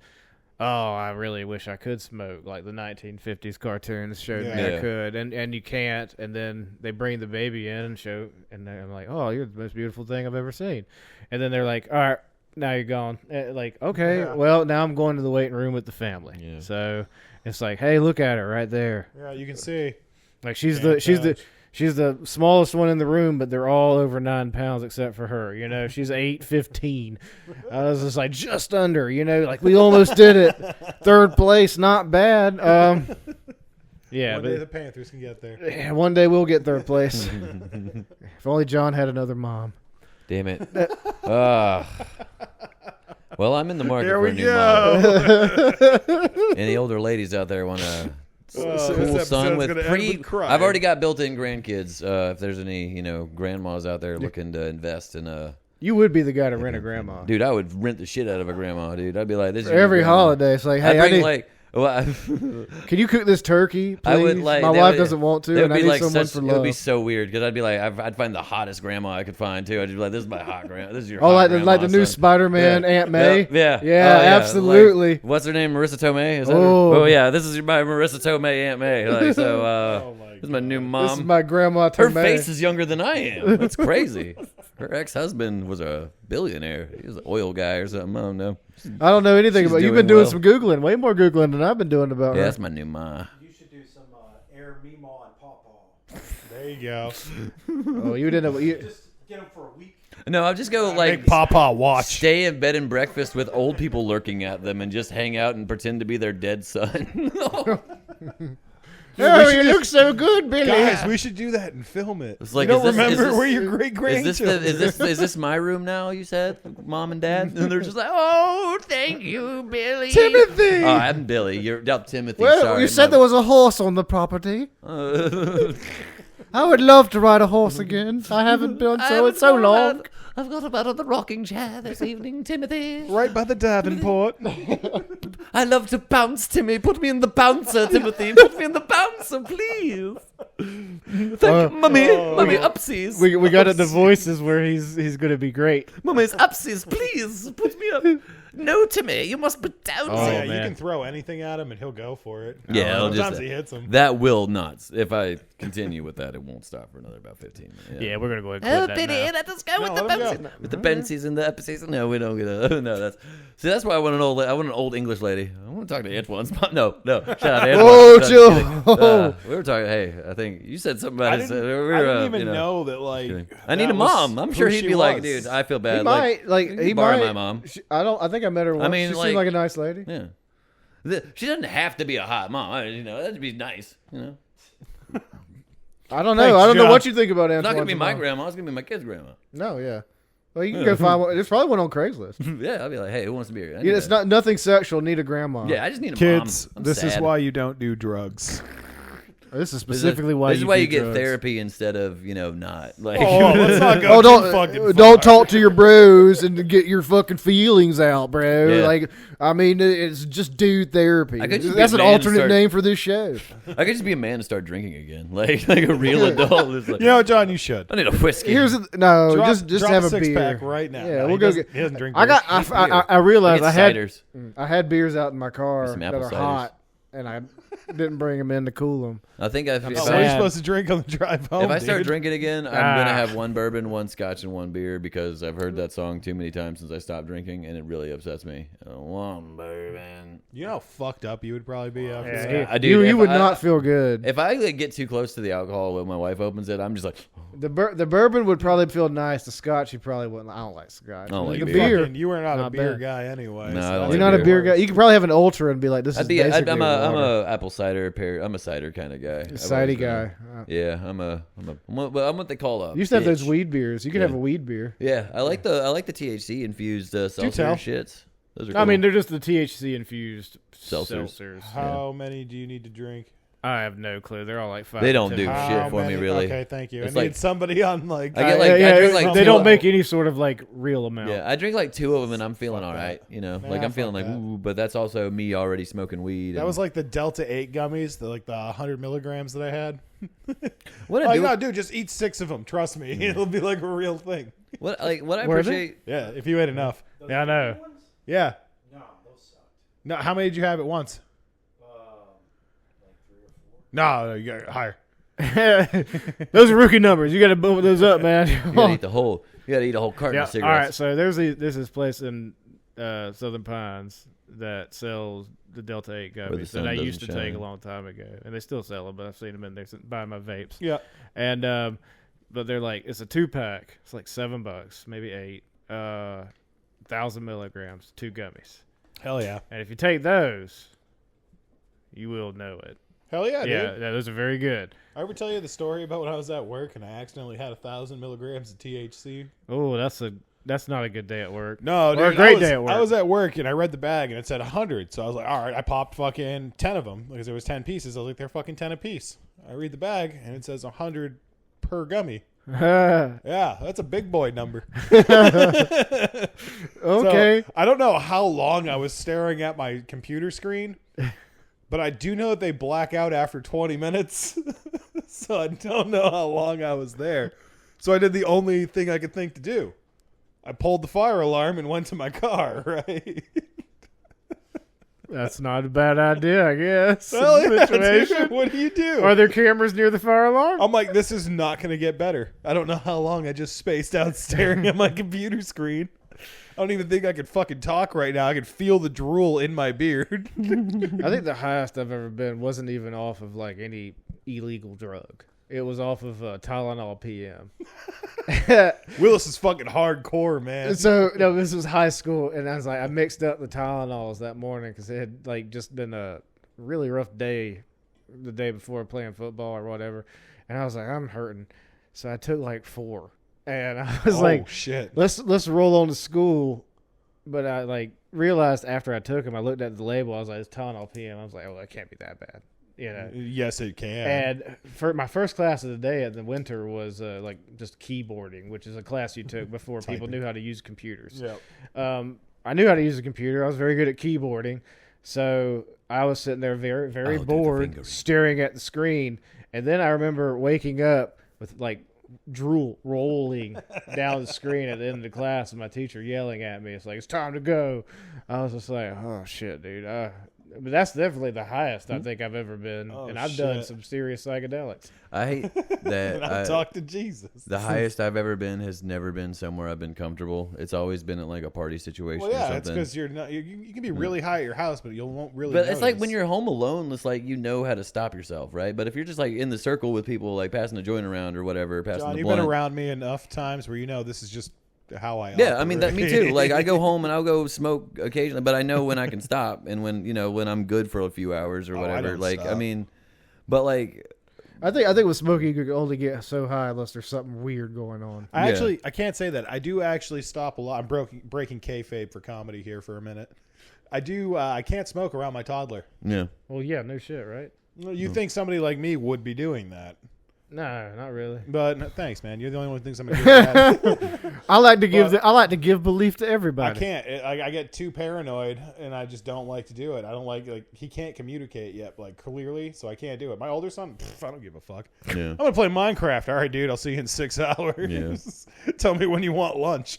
Oh, I really wish I could smoke like the 1950s cartoons showed me Yeah. I could, and you can't. And then they bring the baby in and show, and I'm like, oh, you're the most beautiful thing I've ever seen. And then they're like, all right, now you're gone. Like, okay, Yeah. well now I'm going to the waiting room with the family. Yeah. So it's like, hey, look at her right there. Yeah, you can see. Like she's Can't she's the smallest one in the room, but they're all over 9 pounds except for her. You know, she's 8'15". I was just like just under. You know, like we almost did it. 3rd place, not bad. Yeah, One day the but Panthers can get there. yeah, one day we'll get 3rd place. If only John had another mom. Damn it. Well, I'm in the market There for a we new go. mom. Any older ladies out there want to This cool episode's son with gonna end pre? with crying. I've already got built-in grandkids. If there's any, grandmas out there looking to invest in a. You would be the guy to rent a grandma. Dude, I would rent the shit out of a grandma, dude. I'd be like, this is Every your grandma. holiday, it's like, I'd hey, I bring need. like Well, Can you cook this turkey, please? I would like. My wife doesn't want to, and I need someone for It would be love. so weird because I'd be like, I'd find the hottest grandma I could find too. I'd be like, this is my hot grandma. This is your. Oh, hot like the new son. Spider-Man, Yeah. Aunt May. Yeah. Yeah, Oh, absolutely. Like, what's her name? Marissa Tomei. Is that Oh. her? Oh yeah, this is my Marissa Tomei, Aunt May. Like so. Oh my This is my new mom. This is my grandma. Her Tomei. face is younger than I am. That's crazy. Her ex-husband was a billionaire. He was an oil guy or something. I don't know. I don't know anything She's about. You've doing been doing well. some googling, way more googling than I've been doing about Yeah, her. that's my new ma. You should do some air Meemaw and Pawpaw. There you go. Oh, you didn't know. You, Just get them for a week. No, I'll just go like Make Papa watch. stay in bed and breakfast with old people lurking at them and just hang out and pretend to be their dead son. oh, you look so good, Billy. Guys, we should do that and film it. It's like, you don't is this- is remember this- where your great Is grandchildren? is this my room now? You said, Mom and Dad, and they're just like, oh, Thank you, Billy. Timothy. oh, I'm Billy. You're Timothy. Well, sorry, you said my- there was a horse on the property. I would love to ride a horse again. I haven't done so in so long. I've got about on the rocking chair this evening, Timothy. Right by the Davenport. I love to bounce, Timmy. Put me in the bouncer, Timothy. Put me in the bouncer, please. Thank you, Mummy. Mummy, upsies. We got it. The voices where he's going to be great. Mummy's upsies, please. Put me up. No, Timmy, you must be down. Oh, yeah, you man. can throw anything at him and he'll go for it. Yeah, it'll sometimes just- he hits him. That will not. If I continue with that, it won't stop for another about 15 minutes. Yeah, we're going to go ahead Oh, and quit that Billy, now. let us go No, with let the him go. bouncer. With the pensies and the episodes, no, we don't get a no. That's why I want an old English lady. I want to talk to Aunt once. No, shout out to Aunt Oh, once. Joe. We were talking. Hey, I think you said something about I it. didn't, We were, I didn't even you know that, like, I need that a was mom. I'm who sure he'd she be like, was. dude, I feel bad. He might, like, you he can borrow might. my mom. I think I met her once. mean, she like- seemed like a nice lady. Yeah. She doesn't have to be a hot mom. You know, that'd be nice. You know, I don't know. Thanks, I don't know John. what you think about it's not gonna Antoine's be my mom. grandma. It's gonna be my kid's grandma. No, yeah. Well, you can go find one. There's probably one on Craigslist. Yeah, I'll be like, hey, who wants to be here? I need Yeah, it's a- not nothing sexual. Need a grandma. Yeah, I just need a Kids, mom. I'm this is sad. why you don't do drugs. This is This is- specifically why. This is why do you get drugs. therapy instead of not like. Oh, let's not go Oh, too fucking far. don't talk to your bros and get your fucking feelings out, bro. Yeah. Like, I mean, it's just dude therapy. I could just be That's a an man and alternate start- name for this show. I could just be a man and start drinking again, like a real adult. It's like, You know, John, you should. I need a whiskey. Here's the, no, Drop, just drop have a a beer six-pack right now. Yeah, No, we'll he go doesn't- get. He doesn't drink I got. beer. I realized Get I had. ciders. I had beers out in my car Some that apple are ciders. hot, and I didn't bring them in to cool them. I think if Oh, what are you sad. supposed to drink on the drive home? if I start dude? drinking again, I'm Ah. gonna have one bourbon, one scotch, and one beer because I've heard that song too many times since I stopped drinking, and it really upsets me. One bourbon. You know how fucked up you would probably be after that? Yeah, I do. You If would I- not feel good. If I like, get too close to the alcohol when my wife opens it, I'm just like, The bourbon would probably feel nice. The scotch, you probably wouldn't. I don't like scotch. I don't like the beer. beer. You were not a Not beer bad. guy anyway. No, I so don't that's You're like not a beer. beer guy. You could probably have an ultra and be like, "This is basically I'm water." a apple cider pear. I'm a cider kind of guy. I've Cider always been. guy. Yeah, I'm what they call a. You used to have those bitch. weed beers. You could Yeah. have a weed beer. Yeah, I like the THC infused seltzer tell. shits. Those are cool. I mean, they're just the THC infused Seltzers. seltzers. How many do you need to drink? I have no clue. They're all like 5. They don't to do 10. shit for me, really. Okay, thank you. It's I need like- somebody on like. I get like Yeah, I yeah, drink like they two don't of- make any sort of like real amount. Yeah, I drink like 2 of them and I'm feeling all right. You know, like Nah, I'm feeling fuck like that. ooh, but that's also me already smoking weed. That and- was like the Delta 8 gummies, the 100 milligrams that I had. what I Like, do. no, dude, just eat 6 of them. Trust me, it'll be like a real thing. What I Were they? appreciate. Yeah, if you ate enough. Yeah, I know. Yeah. No, those sucked. No, how many did you have at once? Like 3 or 4. No, you got higher. Those are rookie numbers. You got to bump those up, man. You gotta eat the whole. You gotta eat a whole carton Yeah. of All cigarettes. right. So there's this place in Southern Pines that sells the Delta 8 Where the gummies sun that I doesn't used to shine. take a long time ago, and they still sell them. But I've seen them in there buying my vapes. Yeah. And but they're like it's a 2-pack. It's like $7, maybe 8. 1,000 milligrams, 2 gummies. Hell yeah. And if you take those, you will know it. Hell yeah, Yeah, dude. those are very good. I ever tell you the story about when I was at work and I accidentally had 1,000 milligrams of THC? Oh, that's not a good day at work. No, dude. Or a great I was, day at work. I was at work and I read the bag and it said 100. So I was like, all right, I popped fucking 10 of them because there was 10 pieces. I was like, they're fucking 10 apiece. I read the bag and it says 100 per gummy. Yeah, that's a big boy number. Okay. So, I don't know how long I was staring at my computer screen, but I do know that they black out after 20 minutes. So I don't know how long I was there. So I did the only thing I could think to do. I pulled the fire alarm and went to my car, right? That's not a bad idea, I guess. Well, in the yeah, situation. dude, what do you do? Are there cameras near the fire alarm? I'm like, this is not going to get better. I don't know how long I just spaced out staring at my computer screen. I don't even think I could fucking talk right now. I could feel the drool in my beard. I think the highest I've ever been wasn't even off of like any illegal drug. It was off of Tylenol PM. Willis is fucking hardcore, man. So no, this was high school, and I was like, I mixed up the Tylenols that morning because it had like just been a really rough day, the day before playing football or whatever, and I was like, I'm hurting, so I took like 4, and I was like, shit. let's roll on to school, but I like realized after I took them, I looked at the label, I was like, it's Tylenol PM. I was like, oh, that can't be that bad. You know. Yes, it can. And for my first class of the day in the winter was like just keyboarding, which is a class you took before people knew how to use computers. Yep. I knew how to use a computer. I was very good at keyboarding. So I was sitting there very, very bored, staring at the screen. And then I remember waking up with like drool rolling down the screen at the end of the class and my teacher yelling at me. It's like, it's time to go. I was just like, oh, shit, dude. But that's definitely the highest I think I've ever been. Oh, and I've done some serious psychedelics. I hate that. I talked to Jesus. The highest I've ever been has never been somewhere I've been comfortable. It's always been at like a party situation. Well, yeah, or it's something. because you're not. You can be really high at your house, but you won't really. But it's like notice. when you're home alone, it's like you know how to stop yourself, right? But if you're just like in the circle with people, like passing the joint around or whatever, passing John, the you've blunt. been around me enough times where you know this is just how I. Yeah, I mean that. Me too. Like I go operate. home and I'll go smoke occasionally, but I know when I can stop and when when I'm good for a few hours or I whatever. don't Like I stop. mean, but like. I think with smoking, you can only get so high unless there's something weird going on. I can't say that. I do actually stop a lot. I'm breaking kayfabe for comedy here for a minute. I do. I can't smoke around my toddler. Yeah. Well, yeah, no shit, right? You think somebody like me would be doing that? No, not really. But no, thanks, man. You're the only one who thinks I'm a good guy. I like to give belief to everybody. I can't. I get too paranoid, and I just don't like to do it. I don't like he can't communicate yet, like clearly, so I can't do it. My older son, I don't give a fuck. Yeah. I'm gonna play Minecraft. All right, dude. I'll see you in 6 hours. Tell me when you want lunch.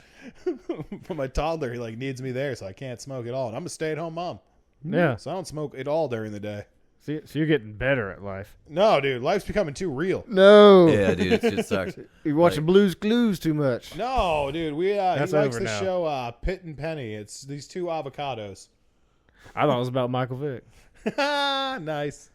But my toddler, he like needs me there, so I can't smoke at all. And I'm a stay-at-home mom. Yeah. So I don't smoke at all during the day. So you're getting better at life. No, dude. Life's becoming too real. No. Yeah, dude, it just sucks. You're watching Blue's Clues too much. No, dude. He That's likes over the now. show Pit and Penny. It's these 2 avocados. I thought it was about Michael Vick. Nice.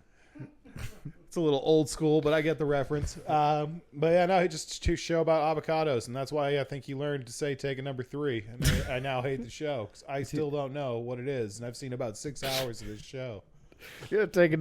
It's a little old school, but I get the reference. But yeah, no, he just to show about avocados, and that's why I think he learned to say take a number 3. And I now hate the show 'cause I still don't know what it is, and I've seen about 6 hours of this show. Yeah, take a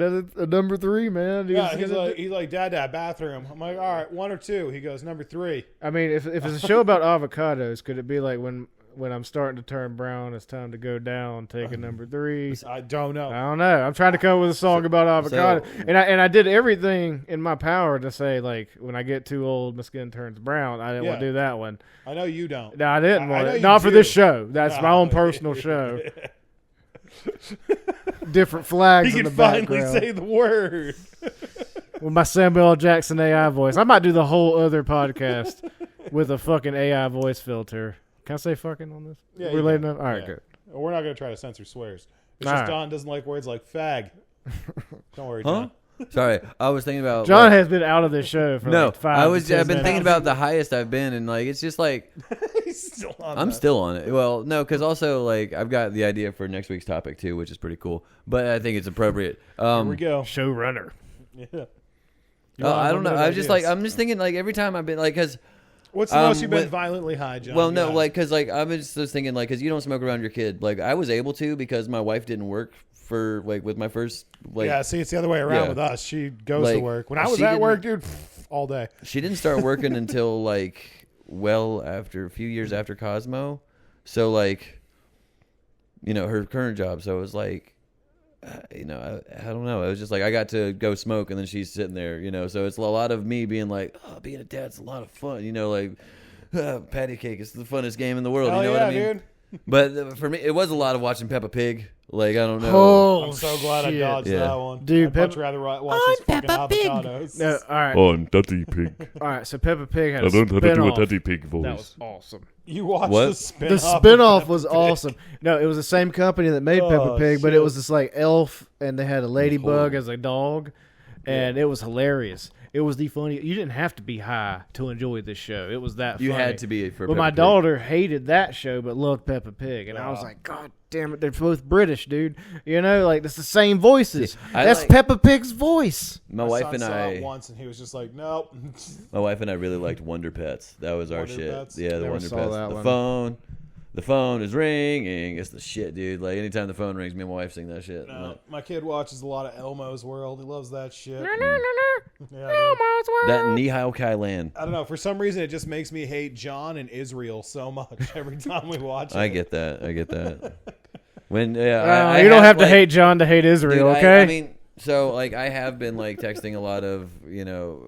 number 3, man. Yeah, he's like, Dad, bathroom. I'm like, all right, 1 or 2. He goes, number 3. I mean, if it's a show about avocados, could it be like when I'm starting to turn brown, it's time to go down, take a number 3? I don't know. I don't know. I'm trying to come up with a song about avocado, and I did everything in my power to say like when I get too old, my skin turns brown. I didn't want to do that one. I know you don't. No, I didn't I want know it. you Not for do. this show. That's my own personal show. Different flags He in can the finally background. say the word. With my Samuel L. Jackson AI voice. I might do the whole other podcast with a fucking AI voice filter. Can I say fucking on this? Yeah, We're you late can. enough? All right, Yeah. good. We're not going to try to censor swears. It's All just right. Don doesn't like words like fag. Don't worry, Huh? John. Sorry, I was thinking about. John has been out of this show for No, like 5 to 10 I've been thinking minutes. about the highest I've been, and like it's just like He's still on I'm that. still on it. Well, no, because also like I've got the idea for next week's topic too, which is pretty cool. But I think it's appropriate. Here we go. Showrunner. Yeah. I don't know. One I of was just ideas. like I'm just thinking like every time I've been like because. What's the most you've been when- violently high, John? Well, no, Yeah. like, because, like, I was just thinking, like, because you don't smoke around your kid. Like, I was able to because my wife didn't work for, like, with my first, like, yeah, see, it's the other way around yeah. with us. She goes to Like, work. When I was she at didn't- work, dude, all day. she didn't start working until, like, well after, a few years after Cosmo. So, like, you know, her current job. So it was like, you know, I don't know. It was just like I got to go smoke and then she's sitting there, you know. So it's a lot of me being like, oh, being a dad's a lot of fun, you know, like, patty cake is the funnest game in the world. Hell you know yeah, what I mean? dude. But for me, it was a lot of watching Peppa Pig. Like, I don't know. Oh, I'm so glad I shit. dodged Yeah. that one. Dude, I'd much Pep- rather watch these fucking avocados. No, all right, I'm Daddy Pig. all right. So Peppa Pig had a I learned how to do a spin-off. Daddy Pig voice. That was awesome. You watched What? the spin-off. The spinoff was awesome. No, it was the same company that made Peppa Oh, Pig, but it shit. was this like elf, and they had a ladybug horrible. as a dog, and it was hilarious. It was the funny. You didn't have to be high to enjoy this show. It was that. You funny. had to be for But my Peppa Pig. daughter hated that show, but loved Peppa Pig, and I was like, God damn it, they're both British, dude. You know, like it's the same voices. I That's like- Peppa Pig's voice. My My wife son and saw it I, once, and he was just like, nope. my wife and I really liked Wonder Pets. That was our Wonder shit. Pets? Yeah, the Never Wonder saw Pets. that one. The phone is ringing. It's the shit, dude. Like anytime the phone rings, me and my wife sing that shit. No, my kid watches a lot of Elmo's World. He loves that shit. Yeah, That Nihao Kai Land. I don't know. For some reason, it just makes me hate John and Israel so much every time we watch it. I get that. When I you don't have to like- hate John to hate Israel, Dude, okay? I mean, so like I have been like texting a lot of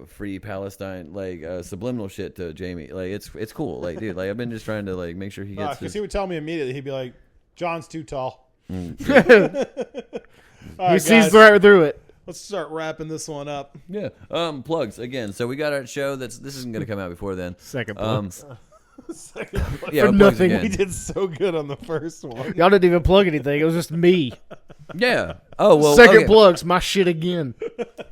free Palestine like subliminal shit to Jamie. Like it's cool. Like dude, like I've been just trying to like make sure he gets. Because he would tell me immediately. He'd be like, John's too tall. All he right, sees guys, right through it. let's start wrapping this one up. Yeah. Plugs again. So we got our show. This isn't gonna come out before then. Second Um, plugs. yeah, For plugs nothing. again. We did so good on the first one. Y'all didn't even plug anything. It was just me. Yeah. Oh well. Second okay. plugs, my shit again.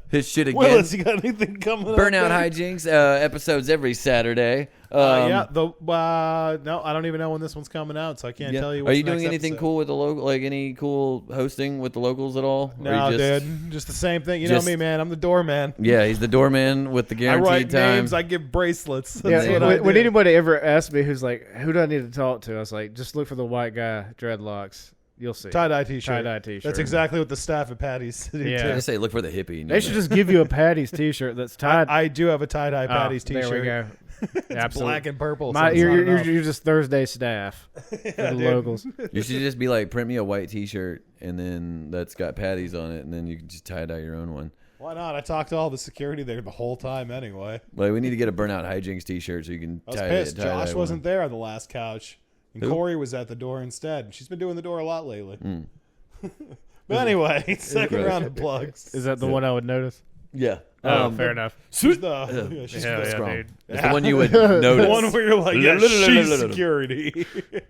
His shit again. Willis, you got anything coming up? Burnout man? Hijinks episodes every Saturday. Yeah. No, I don't even know when this one's coming out, so I can't tell you. Are What's you the doing next anything episode. cool with the local? Like any cool hosting with the locals at all? Or No, you just, dude. Just the same thing. You just- know me, man. I'm the doorman. Yeah, he's the doorman with the I guaranteed write time. names. I give bracelets. That's Yeah, what I when do. anybody ever asks me who's like, who do I need to talk to? I was like, just look for the white guy, dreadlocks. You'll see. Tie-dye t-shirt. Tie-dye t-shirt. That's exactly what the staff at Patty's do, Yeah. I too. say look for the hippie. They should just give you a Patty's t-shirt that's tied. I do have a tie-dye Patty's t-shirt. There we go. It's Absolutely. black and purple. My, so it's not you're enough. just Thursday staff for the dude. locals. You should just be like, print me a white T-shirt, and then that's got patties on it, and then you can just tie dye your own one. Why not? I talked to all the security there the whole time anyway. Like we need to get a Burnout Hijinks T-shirt so you can I was tie pissed. tie dye Josh wasn't there on the last couch. And Who? Corey was at the door instead. She's been doing the door a lot lately. Mm. But anyway, second gross. round of plugs. Is that the one I would notice? Yeah. Oh, fair enough. She's the, yeah, she's Hell the yeah, strong. dude. It's the one you would notice. The one where you're like, yeah, she's security.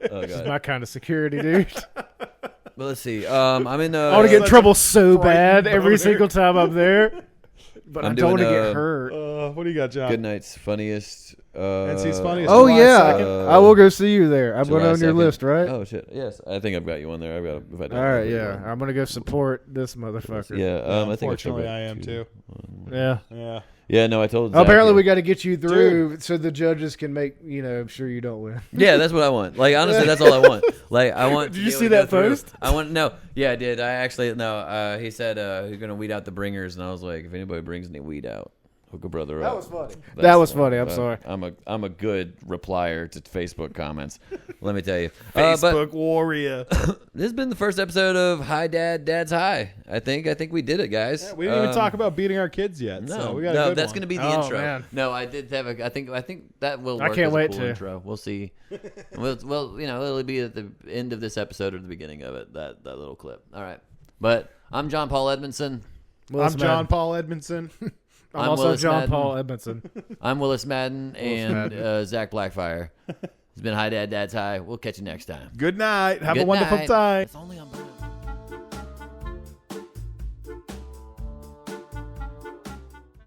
Oh god. My kind of security, dude. But let's see. I'm in. I want to get in such trouble a so bad frightened every boner. single time I'm there. But I'm I don't want to doing, get hurt. What do you got, John? Good night's funniest. NC's funniest. Oh July yeah, 2nd. I will go see you there. I'm going July on your 2nd. list, right? Oh shit. Yes, I think I've got you on there. I've got. If I don't, All right, I've got you yeah. on. I'm gonna go support this motherfucker. Yeah. I think Unfortunately, I am too. Yeah. Yeah. Yeah. No, I told. Zach, Apparently, yeah. we got to get you through so the judges can make I'm sure you don't win. Yeah, that's what I want. Like honestly, that's all I want. Like I want. Did to you be able see to go that through. post? I want no. Yeah, I did. I actually no. He said he's gonna weed out the bringers, and I was like, if anybody brings any weed out, hook a brother up. funny. That's That was fine. funny. I'm sorry. I'm a good replier to Facebook comments. Let me tell you. Facebook warrior. But this has been the first episode of Hi Dad, Dad's High. I think we did it, guys. Yeah, we didn't even talk about beating our kids yet. No, so we got a good that's one. gonna be the Oh, intro. man. No, I did have a. I think that will. I Work can't as a wait cool to. intro. We'll see. well, it'll be at the end of this episode or the beginning of it. That little clip. All right, but I'm John Paul Edmondson. Willis I'm John Madden. Paul Edmondson. I'm I'm also Willis John Madden. Paul Edmondson. I'm Willis Madden and Madden. Zach Blackfire. It's been Hi Dad, Dad's High. We'll catch you next time. Good night. Have a Good wonderful night. time. It's only on Burnout.